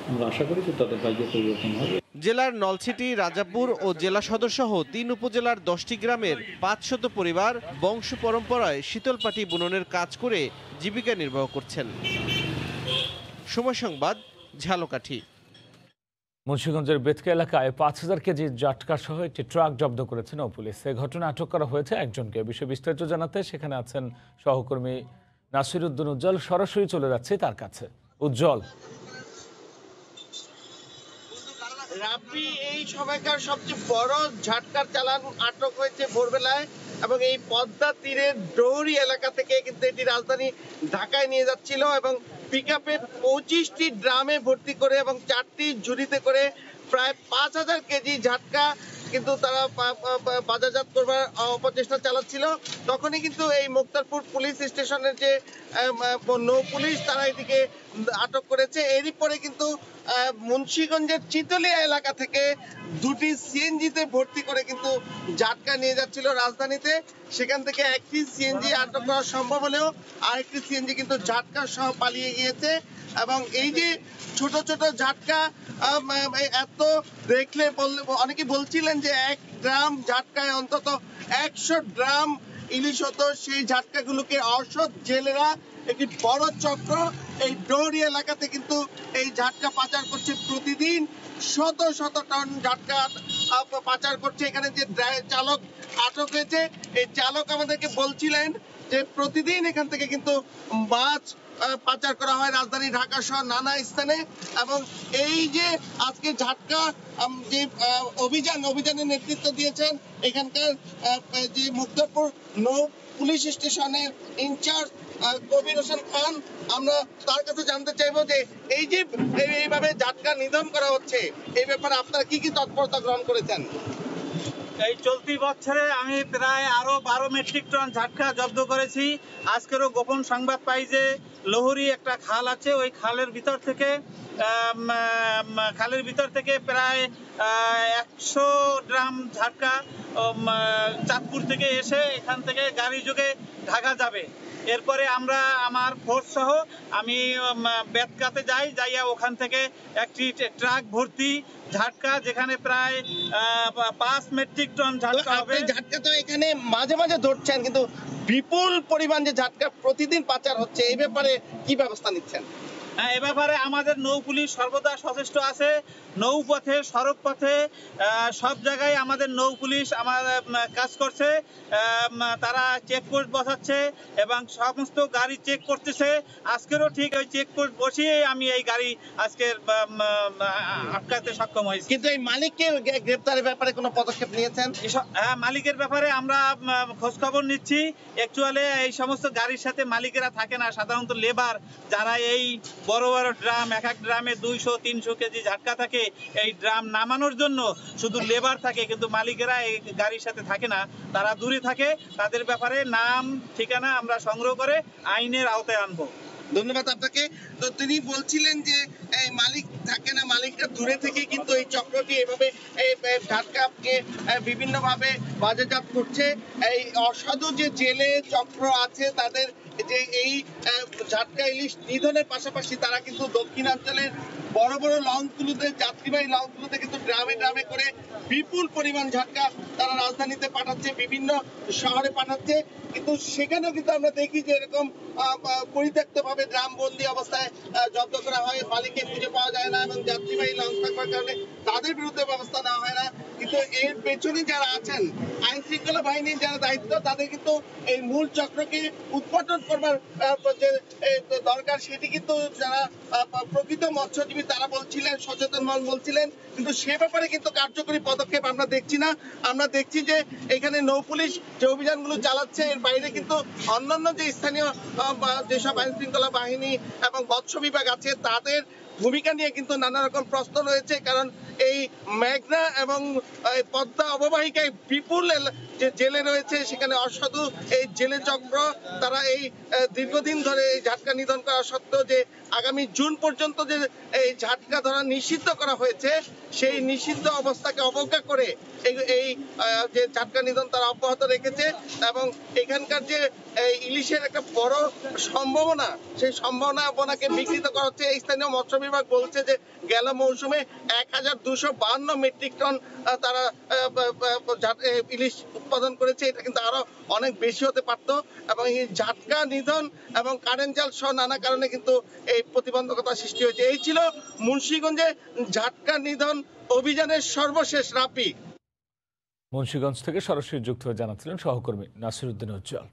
আমরা আশা করি যে তাদের ভাগ্যের পরিবর্তন হবে। জেলার নলছিটি, রাজাপুর ও জেলা সদর সহ 3 উপজেলার 10টি গ্রামের 500 পরিবার বংশ পরম্পরায় শীতল পাটি বুননের কাজ করে জীবিকা নির্বাহ করছেন। সময় সংবাদ, ঝালকাঠি। মুন্সিগঞ্জের বেতকা এলাকায় 5000 কেজি জাটকা সহ একটি ট্রাক জব্দ করেছে নৌপুলিশ। এ ঘটনায় আটক করা হয়েছে একজনকে। বিষয়ে বিস্তারিত জানাতে সেখানে আছেন সহকর্মী নাসিরউদ্দিন উজ্জ্বল। সরাসরি চলে যাচ্ছে তার কাছে। উজ্জ্বল, রাব্বি, এই সময়কার সবচেয়ে বড় ঝাটকার চালান আটক হয়েছে ভোরবেলায় এবং এই পদ্মা তীরের ডৌরি এলাকা থেকে কিন্তু এটি রাজধানী ঢাকায় নিয়ে যাচ্ছিল এবং পিকআপে 25টি ড্রামে ভর্তি করে এবং 4টি ঝুড়িতে করে প্রায় 5000 কেজি ঝাটকা কিন্তু তারা বাজারজাত করবার অপচেষ্টা চালাচ্ছিল। তখনই কিন্তু এই মুক্তারপুর পুলিশ স্টেশনের যে নৌ পুলিশ তারা এদিকে আটক করেছে। এরই পরে কিন্তু মুন্সিগঞ্জের চিতলিয়া এলাকা থেকে 2টি সিএনজিতে ভর্তি করে কিন্তু জাটকা নিয়ে যাচ্ছিল রাজধানীতে। সেখান থেকে একটি সিএনজি আটক করা সম্ভব হলেও আরেকটি সিএনজি কিন্তু জাটকা সহ পালিয়ে গিয়েছে। এবং এই যে ছোট ছোট ঝাটকা এত দেখলে অনেকে বলছিলেন যে 1 গ্রাম ঝাটকায় অন্তত 100 গ্রাম ইলিশ হতো। সেই ঝাটকাগুলোকে অসৎ জেলেরা একটি বড় চক্র এই ডৌরি এলাকাতে কিন্তু এই ঝাটকা পাচার করছে। প্রতিদিন শত শত টন ঝাটকা পাচার করছে। এখানে যে চালক আটক হয়েছে। এই চালক আমাদেরকে বলছিলেন যে প্রতিদিন এখান থেকে কিন্তু মাছ পাচার করা হয় রাজধানী ঢাকা সহ নানা স্থানে। এবং এই যে আজকে ঝাটকা যে অভিযানের নেতৃত্ব দিয়েছেন এখানকার যে মুক্তারপুর নৌ পুলিশ স্টেশনের ইনচার্জ কবির হোসেন খান, আমরা তার কাছে জানতে চাইবো যে এই যে এইভাবে ঝাটকা নিধন করা হচ্ছে এই ব্যাপারে আপনারা কি কি তৎপরতা গ্রহণ করেছেন? এই চলতি বছরে আমি প্রায় আরো 12 মেট্রিক টন ঝাটকা জব্দ করেছি। আজকেরও গোপন সংবাদ পাই যে লোহরি একটা খাল আছে, ওই খালের ভিতর থেকে প্রায় 100 ড্রাম ঝাটকা চাঁদপুর থেকে এসে এখান থেকে গাড়ি যোগে ঢাকা যাবে। এরপরে আমরা আমার ফোর্স সহ আমি বেতকাতে যাইয়া ওখান থেকে একটি ট্রাক ভর্তি ঝাটকা, যেখানে প্রায় 5 মেট্রিক টন ঝাটকা হবে। ঝাটকা তো এখানে মাঝে মাঝে ধরছেন, কিন্তু বিপুল পরিমাণ যে ঝাটকা প্রতিদিন পাচার হচ্ছে এই ব্যাপারে কি ব্যবস্থা নিচ্ছেন? এ ব্যাপারে আমাদের নৌ পুলিশ সর্বদা সচেষ্ট আছে। নৌপথে, সড়ক পথে, সব জায়গায় আমাদের নৌ পুলিশ আমাদের কাজ করছে। তারা চেকপোস্ট বসাচ্ছে এবং সমস্ত গাড়ি চেক করতেছে। আজকেরও ঠিক ওই চেকপোস্ট বসিয়ে আমি এই গাড়ি আজকে আটকাতে সক্ষম হয়েছি। কিন্তু এই মালিককে গ্রেপ্তারের ব্যাপারে কোনো পদক্ষেপ নিয়েছেন? হ্যাঁ, মালিকের ব্যাপারে আমরা খোঁজ খবর নিচ্ছি। অ্যাকচুয়ালি এই সমস্ত গাড়ির সাথে মালিকেরা থাকে না, সাধারণত লেবার যারা এই বড় বড় ড্রাম, এক এক ড্রামে 200-300 কেজি ঝাটকা থাকে, এই ড্রাম নামানোর জন্য শুধু লেবার থাকে, কিন্তু মালিকেরা এই গাড়ির সাথে থাকে না, তারা দূরে থাকে। তাদের ব্যাপারে নাম ঠিকানা আমরা সংগ্রহ করে আইনের আওতায় আনবো। ধন্যবাদ আপনাকে। তো তিনি বলছিলেন যে এই মালিক থাকে না, মালিকরা দূরে থেকে কিন্তু এই চক্রটি এভাবে ঝাটকাকে বিভিন্ন ভাবে বাজারজাত করছে। এই অসাধু যে জেলে চক্র আছে তাদের যে এই ঝাটকা ইলিশ নিধনের পাশাপাশি তারা কিন্তু দক্ষিণাঞ্চলের বড় বড় লঞ্চগুলোতে, যাত্রীবাহী লঞ্চগুলোতে কিন্তু গ্রামে গ্রামে করে বিপুল পরিমাণ ঝাটকা তারা রাজধানীতে পাঠাচ্ছে, বিভিন্ন শহরে পাঠাচ্ছে। কিন্তু সেখানেও কিন্তু আমরা দেখি যে এরকম পরিত্যক্ত ভাবে ড্রামবন্দি অবস্থায় জব্দ করা হয়, মালিককে খুঁজে পাওয়া যায় না এবং যাত্রীবাহী লঞ্চ থাকার কারণে তাদের বিরুদ্ধে ব্যবস্থা নেওয়া হয় না। কিন্তু এর পেছনে যারা আছেন, আইন শৃঙ্খলা বাহিনীর যারা দায়িত্ব, তাদের কিন্তু এই মূল চক্রকে উৎপাদন করবার যে দরকার সেটি কিন্তু যারা প্রকৃত মৎস্যজীবী তারা বলছিলেন, সচেতন মন বলছিলেন, কিন্তু সে ব্যাপারে কিন্তু কার্যকরী পদক্ষেপ আমরা দেখছি না। আমরা দেখছি যে এখানে নৌ পুলিশ যে অভিযানগুলো চালাচ্ছে এর বাইরে কিন্তু অন্যান্য যে স্থানীয় যেসব আইন শৃঙ্খলা বাহিনী এবং মৎস্য বিভাগ আছে তাদের ভূমিকা নিয়ে কিন্তু নানা রকম প্রশ্ন রয়েছে। কারণ এই মেঘনা এবং পদ্মা অববাহিকায় বিপুল যে জেলে রয়েছে, সেখানে অসাধু এই জেলে চক্র তারা এই দীর্ঘদিন ধরে এই ঝাটকা নিধন করা সত্ত্বেও যে আগামী জুন পর্যন্ত যে এই ঝাটকা ধরা নিষিদ্ধ করা হয়েছে, সেই নিষিদ্ধ অবস্থাকে অবজ্ঞা করে এই যে ঝাটকা নিধন তারা অব্যাহত রেখেছে। এবং এখানকার যে ইলিশের একটা বড় সম্ভাবনা, সেই সম্ভাবনাকে বিকৃত করা হচ্ছে। এই স্থানীয় মৎস্য বিভাগ বলছে যে গেল মৌসুমে 1252 মেট্রিক টন তারা ইলিশ উৎপাদন করেছে। এটা কিন্তু আরো অনেক বেশি হতে পারত। এবং এই ঝাটকা নিধন এবং কারেন্ট জাল সহ নানা কারণে কিন্তু এই প্রতিবন্ধকতা সৃষ্টি হয়েছে। এই ছিল মুন্সিগঞ্জে ঝাটকা নিধন অভিযানের সর্বশেষ রাপি। মুন্সিগঞ্জ থেকে সরাসরি যুক্ত হয়ে জানাচ্ছিলেন সহকর্মী নাসিরউদ্দিন উজ্জ্বল।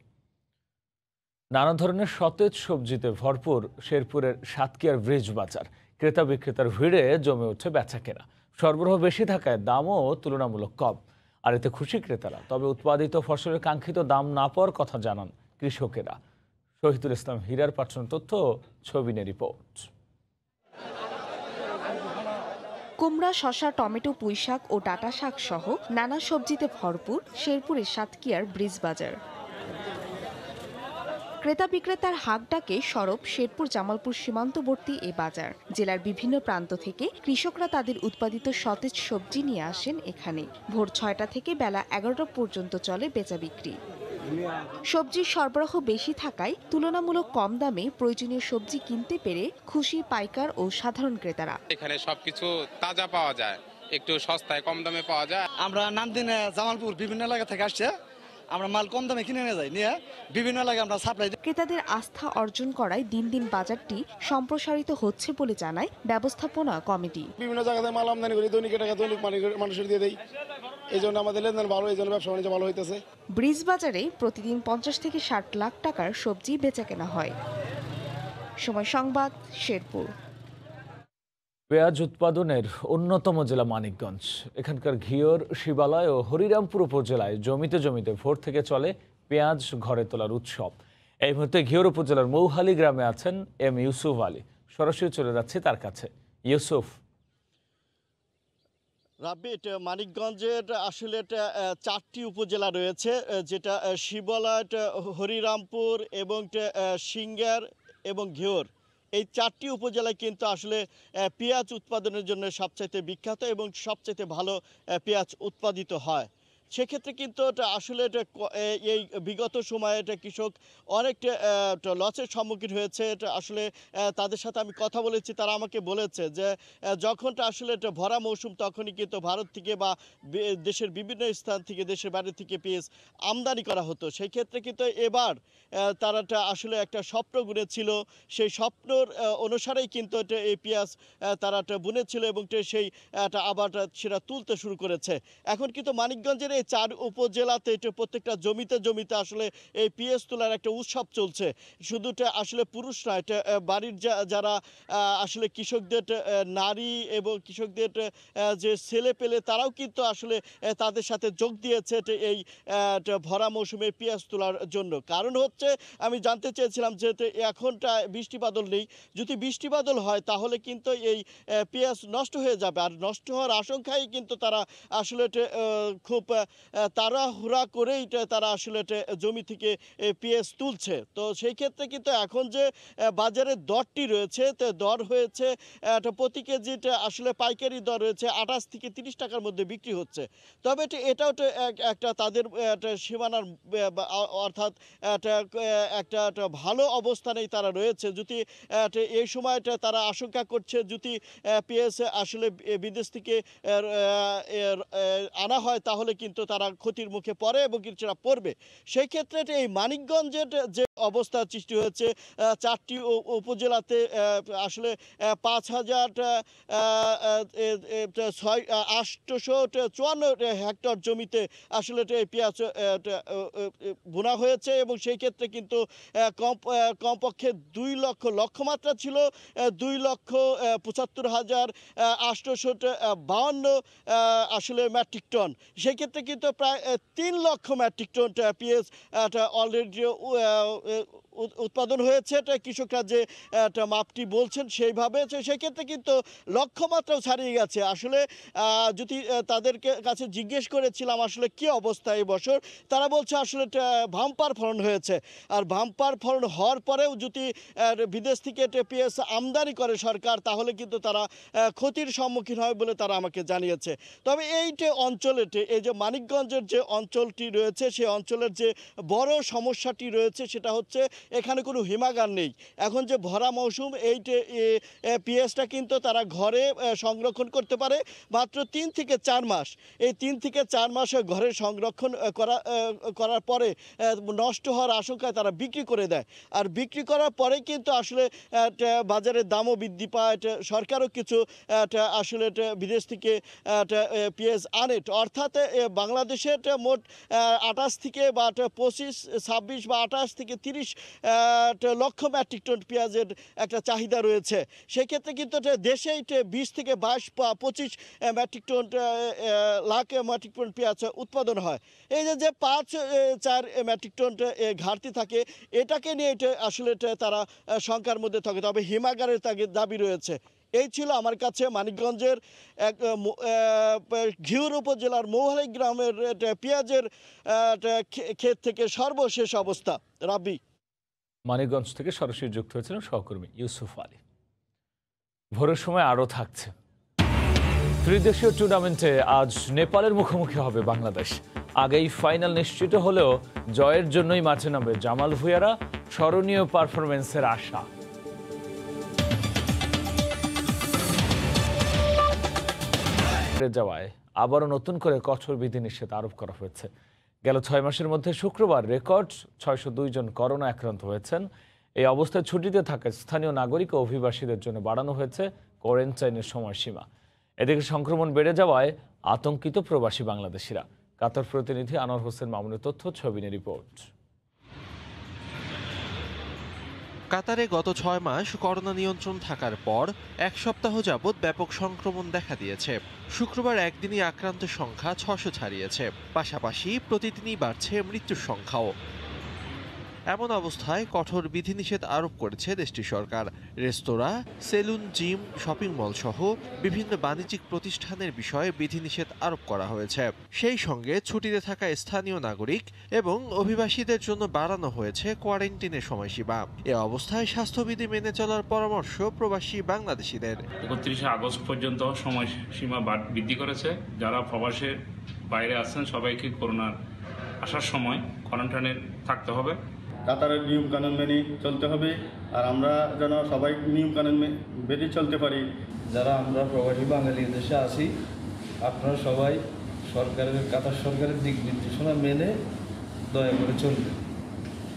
নানা ধরনের সতেজ সবজিতে ভরপুর শেরপুরের সাতকিয়ার ব্রিজ বাজার। ক্রেতা বিক্রেতার ভিড়ে জমে উঠছে বেচা কেনা। সরবরাহ বেশি থাকায় দামও তুলনামূলক কম, আর এতে খুশি ক্রেতারা। তবে উৎপাদিত ফসলের কাঙ্ক্ষিত দাম না পাওয়ার কথা জানান কৃষকেরা। শহীদুল ইসলাম হীরার পাঠানো তথ্য, ছবি নিয়ে রিপোর্ট। কুমড়া, শসা, টমেটো, পুঁইশাক ও ডাঁটা শাক সহ নানা সবজিতে ভরপুর শেরপুরের সাতকিয়ার ব্রিজ বাজার। ক্রেতা বিক্রেতার হাক ডাকে সরব শেরপুর জামালপুর সীমান্তবর্তী এ বাজার। জেলার বিভিন্ন প্রান্ত থেকে কৃষকরা তাদের উৎপাদিত সতেজ সবজি নিয়ে আসেন এখানে। ভোর 6টা থেকে বেলা 11টা পর্যন্ত চলে বেচা বিক্রি। সবজির সরবরাহ বেশি থাকায় তুলনামূলক কম দামে প্রয়োজনীয় সবজি কিনতে পেরে খুশি পাইকার ও সাধারণ ক্রেতারা। এখানে সবকিছু তাজা পাওয়া যায়, একটু সস্তায় কম দামে পাওয়া যায়। আমরা নামদিনে জামালপুর বিভিন্ন এলাকা থেকে আসছে, আমরা মাল কম দামে কিনে নিয়ে যাই, নিয়ে বিভিন্ন এলাকায় আমরা সাপ্লাই দিই। ক্রেতাদের আস্থা অর্জন করায় দিন দিন বাজারটি সম্প্রসারিত হচ্ছে বলে জানায় ব্যবস্থাপনা কমিটি। বিভিন্ন জায়গায় মাল আমদানি করি, দৈনিক টাকা দৈনিক মানুষের দিয়ে দেই, এই জন্য আমাদের লেনদেন ভালো, এই জন্য ব্যবসা বাণিজ্য ভালো হইতেছে। ব্রিজ বাজারে প্রতিদিন 50 থেকে 60 লাখ টাকার সবজি বেচাকেনা হয়। সময় সংবাদ, শেরপুর। পেঁয়াজ উৎপাদনের অন্যতম জেলা মানিকগঞ্জ। এখানকার ঘিওর, শিবালয় ও হরিরামপুর উপজেলায় জমিতে জমিতে ভোর থেকে চলে পেঁয়াজ ঘরে তোলার উৎসব। এই মুহূর্তে ঘিওর উপজেলার মৌহালি গ্রামে আছেন এম ইউসুফ আলী। সরাসরি চলে যাচ্ছে তার কাছে। ইউসুফ। রাব্বি, মানিকগঞ্জের আসলে 4টি উপজেলা রয়েছে, যেটা শিবালয়, হরিরামপুর এবং সিঙ্গার এবং ঘিওর। এই 4টি উপজেলায় কিন্তু আসলে পেঁয়াজ উৎপাদনের জন্য সবচাইতে বিখ্যাত এবং সবচাইতে ভালো পেঁয়াজ উৎপাদিত হয়। সেক্ষেত্রে কিন্তু আসলে এই বিগত সময়ে কৃষক অনেকটা লসের সম্মুখীন হয়েছে। আসলে তাদের সাথে আমি কথা বলেছি, তারা আমাকে বলেছে যে যখনটা আসলে ভরা মৌসুম তখনই কিন্তু ভারত থেকে বা দেশের বিভিন্ন স্থান থেকে, দেশের বাইরে থেকে পেঁয়াজ আমদানি করা হতো। সেই ক্ষেত্রে কিন্তু এবার তারা আসলে একটা স্বপ্ন বুনেছিল, সেই স্বপ্নর অনুসারেই কিন্তু এই পেঁয়াজ তারা বুনেছিল এবং সেই আবার সেটা তুলতে শুরু করেছে। এখন কিন্তু মানিকগঞ্জের 4 উপজেলাতে প্রত্যেকটা জমিতে জমিতে আসলে এই পেঁয়াজ তোলার একটা উৎসব চলছে। শুধুটা আসলে পুরুষ নয়, বাড়ির যারা আসলে কৃষকদের নারী এবং কৃষকদের যে ছেলে পেলে তারাও কিন্তু আসলে তাদের সাথে যোগ দিয়েছে এই ভরা মৌসুমে পেঁয়াজ তোলার জন্য। কারণ হচ্ছে, আমি জানতে চেয়েছিলাম যে এখনটা বৃষ্টি বাদল নেই, যদি বৃষ্টি বাদল হয় তাহলে কিন্তু এই পেঁয়াজ নষ্ট হয়ে যাবে, আর নষ্ট হওয়ার আশঙ্কায় কিন্তু তারা আসলে খুব তাড়াহুড়া করেই তারা আসলে জমি থেকে পেঁয়াজ তুলছে। তো সেই ক্ষেত্রে কিন্তু এখন যে বাজারের দরটি রয়েছে, দর হয়েছে প্রতি কেজিটা আসলে পাইকারি দর রয়েছে 28 থেকে 30 টাকার মধ্যে বিক্রি হচ্ছে। তবে এটাও একটা তাদের সীমানার, অর্থাৎ একটা ভালো অবস্থানেই তারা রয়েছে। যদি এই সময়টা তারা আশঙ্কা করছে যদি পেঁয়াজ আসলে বিদেশ থেকে আনা হয় তাহলে কিন্তু তারা ক্ষতির মুখে পড়ে এবং সেটা পড়বে। সেই ক্ষেত্রে এই মানিকগঞ্জের যে অবস্থা সৃষ্টি হয়েছে, 4টি উপজেলাতে আসলে 5,854 হেক্টর জমিতে আসলে পেঁয়াজ বোনা হয়েছে এবং সেই ক্ষেত্রে কিন্তু কমপক্ষে 2 লক্ষ লক্ষ্যমাত্রা ছিল 2,75,852 আসলে মেট্রিক টন। সেই ক্ষেত্রে কিন্তু প্রায় 3 লক্ষ মেট্রিক টন পেঁয়াজ অলরেডি উৎপাদন হয়েছে। কৃষকরা যে মাপটি বলছেন সেইভাবে, সেক্ষেত্রে কিন্তু লক্ষ্যমাত্রাও ছাড়িয়ে গেছে। আসলে যদি তাদেরকে কাছে জিজ্ঞেস করেছিলাম আসলে কী অবস্থা এই বছর, তারা বলছে আসলে ভাম্পার ফলন হয়েছে, আর ভাম্পার ফলন হওয়ার পরেও যদি বিদেশ থেকে পেঁয়াজ আমদানি করে সরকার তাহলে কিন্তু তারা ক্ষতির সম্মুখীন হয় বলে তারা আমাকে জানিয়েছে। তবে এই অঞ্চলে, এই যে মানিকগঞ্জের যে অঞ্চলটি রয়েছে, সেই অঞ্চলের যে বড় সমস্যাটি রয়েছে সেটা হচ্ছে এখানে কোনো হিমাগার নেই। এখন যে ভরা মৌসুম, এই পেঁয়াজটা কিন্তু তারা ঘরে সংরক্ষণ করতে পারে মাত্র 3 থেকে 4 মাস। এই 3 থেকে 4 মাস ঘরে সংরক্ষণ করার পরে নষ্ট হওয়ার আশঙ্কায় তারা বিক্রি করে দেয়, আর বিক্রি করার পরে কিন্তু আসলে বাজারের দামও বৃদ্ধি পায়। সরকারও কিছু আসলে বিদেশ থেকে পেঁয়াজ আনে, অর্থাৎ বাংলাদেশে মোট 28 থেকে বা 25, 26 বা 28 থেকে 30 লক্ষ মেট্রিক টন পেঁয়াজের একটা চাহিদা রয়েছে। সেক্ষেত্রে কিন্তু দেশেই 20 থেকে 22 বা 25 metric ton lakh metric ton পেঁয়াজ উৎপাদন হয়। এই যে 5-4 মেট্রিক টন ঘাটতি থাকে, এটাকে নিয়ে আসলে তারা শঙ্কার মধ্যে থাকে। তবে হিমাগারের দাবি রয়েছে। এই ছিল আমার কাছে মানিকগঞ্জের ঘিওর উপজেলার মৌহালি গ্রামের পেঁয়াজের ক্ষেত থেকে সর্বশেষ অবস্থা। রাব্বি। মানিকগঞ্জ থেকে সরাসরি যুক্ত হয়েছিলেন সহকর্মী ইউসুফ আলী। ভোরের সময় আরও থাকছে। ত্রিদেশীয় টুর্নামেন্টে আজ নেপালের মুখোমুখি হবে বাংলাদেশ। আগেই ফাইনাল নিশ্চিত হলেও জয়ের জন্যই মাঠে নামবে জামাল ভুঁইয়ারা। স্মরণীয় পারফরমেন্সের আশা। যাওয়ায় আবারও নতুন করে কঠোর বিধিনিষেধ আরোপ করা হয়েছে। গেল 6 মাসের মধ্যে শুক্রবার রেকর্ড 602 জন করোনা আক্রান্ত হয়েছেন। এই অবস্থায় ছুটিতে থাকা স্থানীয় নাগরিক ও অভিবাসীদের জন্য বাড়ানো হয়েছে কোয়ারেন্টাইনের সময়সীমা। এদিকে সংক্রমণ বেড়ে যাওয়ায় আতঙ্কিত প্রবাসী বাংলাদেশিরা। কাতার প্রতিনিধি আনোয়ার হোসেন মামুনের তথ্য, ছবি নিয়ে রিপোর্ট। কাতারে গত 6 মাস করোনা নিয়ন্ত্রণ থাকার পর 1 সপ্তাহ যাবৎ ব্যাপক সংক্রমণ দেখা দিয়েছে। শুক্রবার একদিনই আক্রান্তের সংখ্যা 600 ছাড়িয়েছে। পাশাপাশি প্রতিদিনই বাড়ছে মৃত্যুর সংখ্যাও। এমন অবস্থায় কঠোর বিধিনিষেধ আরোপ করেছে দেশটির সরকার। রেস্তোরাঁ, সেলুন, জিম, শপিং মল সহ বিভিন্ন বাণিজ্যিক প্রতিষ্ঠানের বিষয়ে বিধিনিষেধ আরোপ করা হয়েছে। সেই সঙ্গে ছুটিতে থাকা স্থানীয় নাগরিক এবং অভিবাসীদের জন্য বাড়ানো হয়েছে কোয়ারেন্টিনের সময়সীমা। এ অবস্থায় স্বাস্থ্যবিধি মেনে চলার পরামর্শ প্রবাসী বাংলাদেশিদের। 31 আগস্ট পর্যন্ত সময়সীমা বৃদ্ধি করেছে। যারা প্রবাসের বাইরে আছেন সবাইকে করোনার আসার সময় কোয়ারেন্টাইনে থাকতে হবে। কাতারের নিয়ম কানুন মেনে চলতে হবে, আর আমরা যেন সবাই নিয়ম কানুন মেনে চলতে পারি। যারা আমরা প্রবাসী বাঙালি দেশে আসি, আপনারা সবাই কাতার সরকারের দিক নির্দেশনা মেনে দয়া করে চলবেন,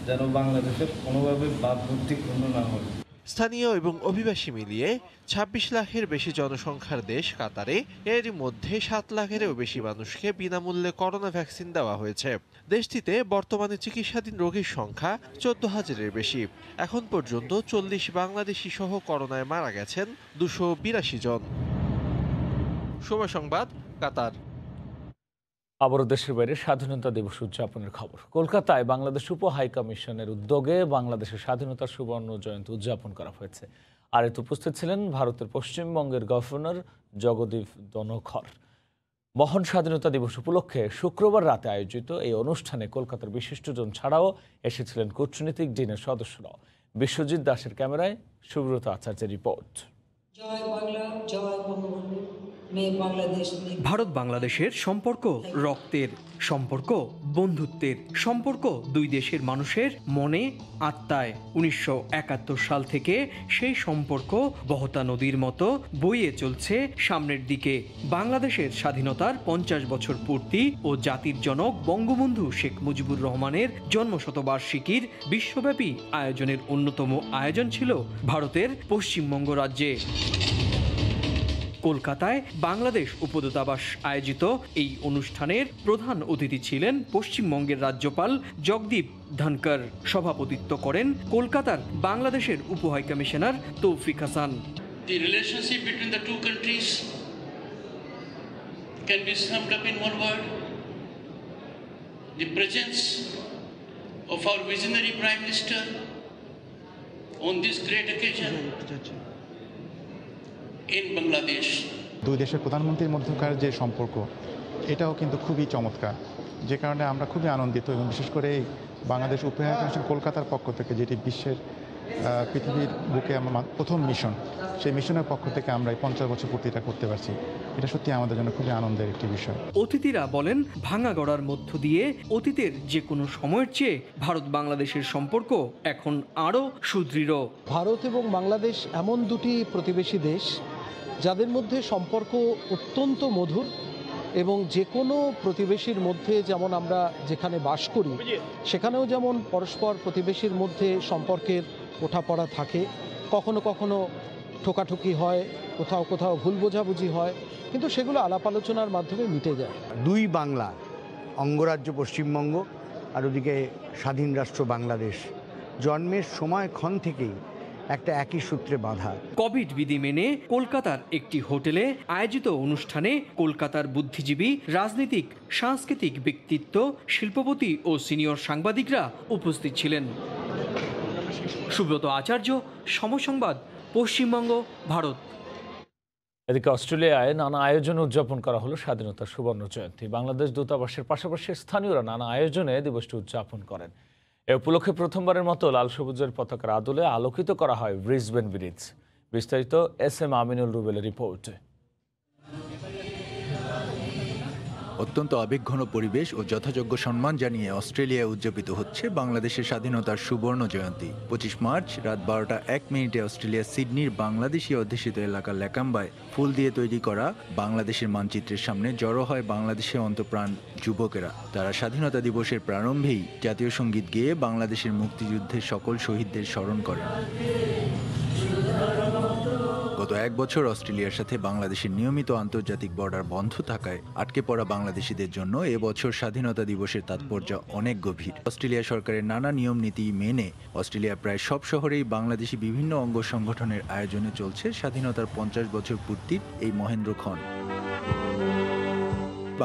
যেন বাংলাদেশের কোনোভাবে বাধাগ্রস্ত না হয়। স্থানীয় এবং অভিবাসী মিলিয়ে 26 লাখের বেশি জনসংখ্যার দেশ কাতারে এরই মধ্যে 7 লাখেরও বেশি মানুষকে বিনামূল্যে করোনা ভ্যাকসিন দেওয়া হয়েছে। দেশটিতে বর্তমানে চিকিৎসাধীন রোগীর সংখ্যা 14,000-এর বেশি। এখন পর্যন্ত 40 বাংলাদেশি সহ করোনায় মারা গেছেন 282 জন। সময় সংবাদ, কাতার। আবারও দেশের বাইরে স্বাধীনতা দিবস উদযাপনের খবর। কলকাতায় বাংলাদেশ উপ হাইকমিশনের উদ্যোগে বাংলাদেশের স্বাধীনতার সুবর্ণ জয়ন্তী উদযাপন করা হয়েছে। আর এতে উপস্থিত ছিলেন ভারতের পশ্চিমবঙ্গের গভর্নর জগদীপ ধনখড়। মহান স্বাধীনতা দিবস উপলক্ষে শুক্রবার রাতে আয়োজিত এই অনুষ্ঠানে কলকাতার বিশিষ্টজন ছাড়াও এসেছিলেন কূটনীতিক ডিনের সদস্যরাও। বিশ্বজিৎ দাসের ক্যামেরায় সুব্রত আচার্যের রিপোর্ট। জয় বাংলা, জয় বঙ্গবন্ধু। ভারত বাংলাদেশের সম্পর্ক রক্তের সম্পর্ক, বন্ধুত্বের সম্পর্ক, দুই দেশের মানুষের মনে আত্মায়। 1971 সাল থেকে সেই সম্পর্ক বহতা নদীর মতো বইয়ে চলছে সামনের দিকে। বাংলাদেশের স্বাধীনতার 50 বছর পূর্তি ও জাতির জনক বঙ্গবন্ধু শেখ মুজিবুর রহমানের জন্মশতবার্ষিকীর বিশ্বব্যাপী আয়োজনের অন্যতম আয়োজন ছিল ভারতের পশ্চিমবঙ্গ রাজ্যে। কলকাতায় বাংলাদেশ উপদূতাবাস আয়োজিত এই অনুষ্ঠানের প্রধান অতিথি ছিলেন পশ্চিমবঙ্গের রাজ্যপাল জগদীপ ধনখড়। সভাপতিত্ব করেন কলকাতার বাংলাদেশের উপ হাইকমিশনার তৌফিক Hasan. The relationship between the two countries can be summed up in one word: the presence of our visionary Prime Minister on this great occasion in Bangladesh. দুই দেশের প্রধানমন্ত্রীর মধ্যকার যে সম্পর্ক, এটাও কিন্তু খুবই চমৎকার, যে কারণে আমরা খুবই আনন্দিত। এবং বিশেষ করে এই বাংলাদেশ উপ হাইকমিশন কলকাতার পক্ষ থেকে, যেটি বিশ্বের পৃথিবীর বুকে আমার প্রথম মিশন, সেই মিশনের পক্ষ থেকে আমরা এই 50 বছর পূর্তিটা করতে পারছি। এটা সত্যি আমাদের জন্য খুবই আনন্দের একটি বিষয়। অতিথিরা বলেন, ভাঙা গড়ার মধ্য দিয়ে অতীতের যে কোনো সময়ের চেয়ে ভারত বাংলাদেশের সম্পর্ক এখন আরও সুদৃঢ়। ভারত এবং বাংলাদেশ এমন দুটি প্রতিবেশী দেশ যাদের মধ্যে সম্পর্ক অত্যন্ত মধুর, এবং যে কোনো প্রতিবেশীর মধ্যে যেমন আমরা যেখানে বাস করি সেখানেও যেমন পরস্পর প্রতিবেশীর মধ্যে সম্পর্কের ওঠাপড়া থাকে, কখনো কখনো ঠোকাঠুকি হয়, কোথাও কোথাও ভুল বোঝাবুঝি হয়, কিন্তু সেগুলো আলাপ আলোচনার মাধ্যমে মিটে যায়। দুই বাংলা, অঙ্গরাজ্য পশ্চিমবঙ্গ আর ওদিকে স্বাধীন রাষ্ট্র বাংলাদেশ, জন্মের সময়ক্ষণ থেকেই একটা একই সূত্রে বাঁধা। কোভিড বিধি মেনে কলকাতার একটি হোটেলে আয়োজিত অনুষ্ঠানে কলকাতার বুদ্ধিজীবী, রাজনীতিক, সাংস্কৃতিক ব্যক্তিত্ব, শিল্পপতি ও সিনিয়র সাংবাদিকরা উপস্থিত ছিলেন। সুব্রত আচার্য, সময় সংবাদ, পশ্চিমবঙ্গ, ভারত। এদিকে অস্ট্রেলিয়ায় নানা আয়োজনে উদযাপন করা হলো স্বাধীনতার সুবর্ণ জয়ন্তী। বাংলাদেশ দূতাবাসের পাশাপাশি স্থানীয়রা নানা আয়োজনে দিবসটি উদযাপন করেন। এ উপলক্ষে প্রথমবারের মতো লাল সবুজের পতাকার আদলে আলোকিত করা হয় ব্রিসবেন ব্রিজ। বিস্তারিত SM আমিনুল রুবেলের রিপোর্ট। অত্যন্ত আবেগঘন পরিবেশ ও যথাযোগ্য সম্মান জানিয়ে অস্ট্রেলিয়ায় উদযাপিত হচ্ছে বাংলাদেশের স্বাধীনতার সুবর্ণ জয়ন্তী। 25 মার্চ রাত 12:01 অস্ট্রেলিয়ার সিডনির বাংলাদেশি অধ্যুষিত এলাকা ল্যাকাম্বায় ফুল দিয়ে তৈরি করা বাংলাদেশের মানচিত্রের সামনে জড়ো হয় বাংলাদেশের অন্তঃপ্রাণ যুবকেরা। তারা স্বাধীনতা দিবসের প্রারম্ভেই জাতীয় সঙ্গীত গেয়ে বাংলাদেশের মুক্তিযুদ্ধের সকল শহীদদের স্মরণ করেন। গত গত 1 বছর অস্ট্রেলিয়ার সাথে বাংলাদেশের নিয়মিত আন্তর্জাতিক বর্ডার বন্ধ থাকায় আটকে পড়া বাংলাদেশিদের জন্য এবছর স্বাধীনতা দিবসের তাৎপর্য অনেক গভীর। অস্ট্রেলিয়া সরকারের নানা নিয়ম নীতি মেনে অস্ট্রেলিয়া প্রায় সব শহরেই বাংলাদেশি বিভিন্ন অঙ্গ সংগঠনের আয়োজনে চলছে স্বাধীনতার 50 বছর পূর্তির এই মহেন্দ্রক্ষণ।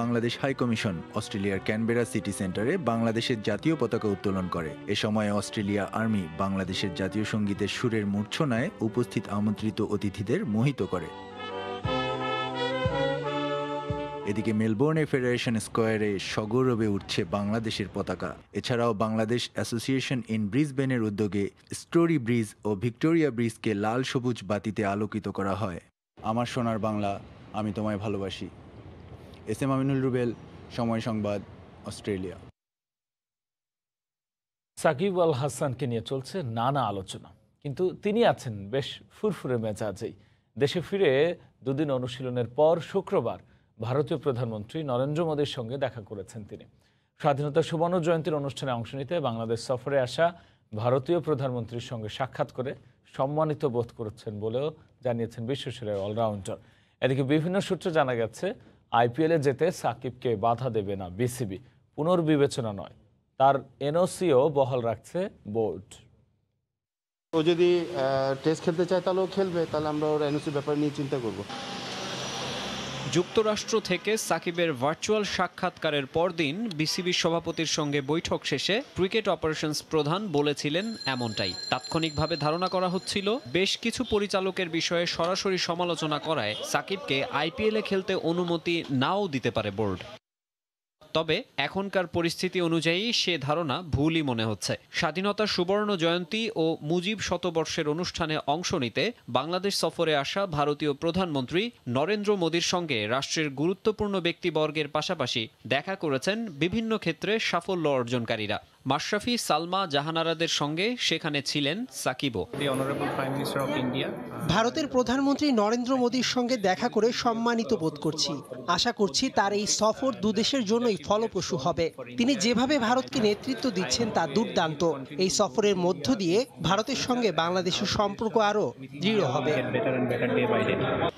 বাংলাদেশ হাই কমিশন অস্ট্রেলিয়ার ক্যানবেরা সিটি সেন্টারে বাংলাদেশের জাতীয় পতাকা উত্তোলন করে। এ সময় অস্ট্রেলিয়া আর্মি বাংলাদেশের জাতীয় সঙ্গীতের সুরের মূর্ছনায় উপস্থিত আমন্ত্রিত অতিথিদের মোহিত করে। এদিকে মেলবোর্নে ফেডারেশন স্কোয়ারে সগৌরবে উঠছে বাংলাদেশের পতাকা। এছাড়াও বাংলাদেশ অ্যাসোসিয়েশন ইন ব্রিসবেনের উদ্যোগে স্টোরি ব্রিজ ও ভিক্টোরিয়া ব্রিজকে লাল সবুজ বাতিতে আলোকিত করা হয়। আমার সোনার বাংলা, আমি তোমায় ভালোবাসি। এস এম আমিনুল রুবেল, সময় সংবাদ, অস্ট্রেলিয়া। সাকিব আল হাসানকে নিয়ে চলছে নানা আলোচনা, কিন্তু তিনি আছেন বেশ ফুরফুরে মেজাজেই। দেশে ফিরে দুদিন অনুশীলনের পর শুক্রবার ভারতীয় প্রধানমন্ত্রী নরেন্দ্র মোদীর সঙ্গে দেখা করেছেন তিনি। স্বাধীনতা সুবর্ণ জয়ন্তীর অনুষ্ঠানে অংশ নিতে বাংলাদেশ সফরে আসা ভারতীয় প্রধানমন্ত্রীর সঙ্গে সাক্ষাৎ করে সম্মানিত বোধ করেছেন বলেও জানিয়েছেন বিশ্বসেরা অলরাউন্ডার। এদিকে বিভিন্ন সূত্রে জানা গেছে আইপিএলে যেতে সাকিবকে বাধা দেবে না বিসিবি, পুনর্বিবেচনা নয়, তার এনওসিও বহাল রাখছে বোর্ড। ও যদি টেস্ট খেলতে চায় তাহলে ও খেলবে, তাহলে আমরা ওর এনওসি ব্যাপার নিয়ে চিন্তা করব। যুক্তরাষ্ট্র থেকে সাকিবের ভার্চুয়াল সাক্ষাৎকারের পরদিন বিসিবির সভাপতির সঙ্গে বৈঠক শেষে ক্রিকেট অপারেশনস প্রধান বলেছিলেন এমনটাই। তাৎক্ষণিকভাবে ধারণা করা হচ্ছিল বেশ কিছু পরিচালকের বিষয়ে সরাসরি সমালোচনা করায় সাকিবকে আইপিএলে খেলতে অনুমতি নাও দিতে পারে বোর্ড। তবে এখনকার পরিস্থিতি অনুযায়ী সে ধারণা ভুলই মনে হচ্ছে। স্বাধীনতার সুবর্ণ জয়ন্তী ও মুজিব শতবর্ষের অনুষ্ঠানে অংশ নিতে বাংলাদেশ সফরে আসা ভারতীয় প্রধানমন্ত্রী নরেন্দ্র মোদীর সঙ্গে রাষ্ট্রের গুরুত্বপূর্ণ ব্যক্তিবর্গের পাশাপাশি দেখা করেছেন বিভিন্ন ক্ষেত্রে সাফল্য অর্জনকারীরা। মাশরাফি, সালমা, জাহানারাদের সঙ্গে সেখানে ছিলেন সাকিবও। ভারতের প্রধানমন্ত্রী নরেন্দ্র মোদীর সঙ্গে দেখা করে সম্মানিত বোধ করছি। আশা করছি তার এই সফর দুদেশের জন্যই ফলপ্রসূ হবে। তিনি যেভাবে ভারতকে নেতৃত্ব দিচ্ছেন তা দুর্দান্ত। এই সফরের মধ্য দিয়ে ভারতের সঙ্গে বাংলাদেশের সম্পর্ক আরও দৃঢ় হবে।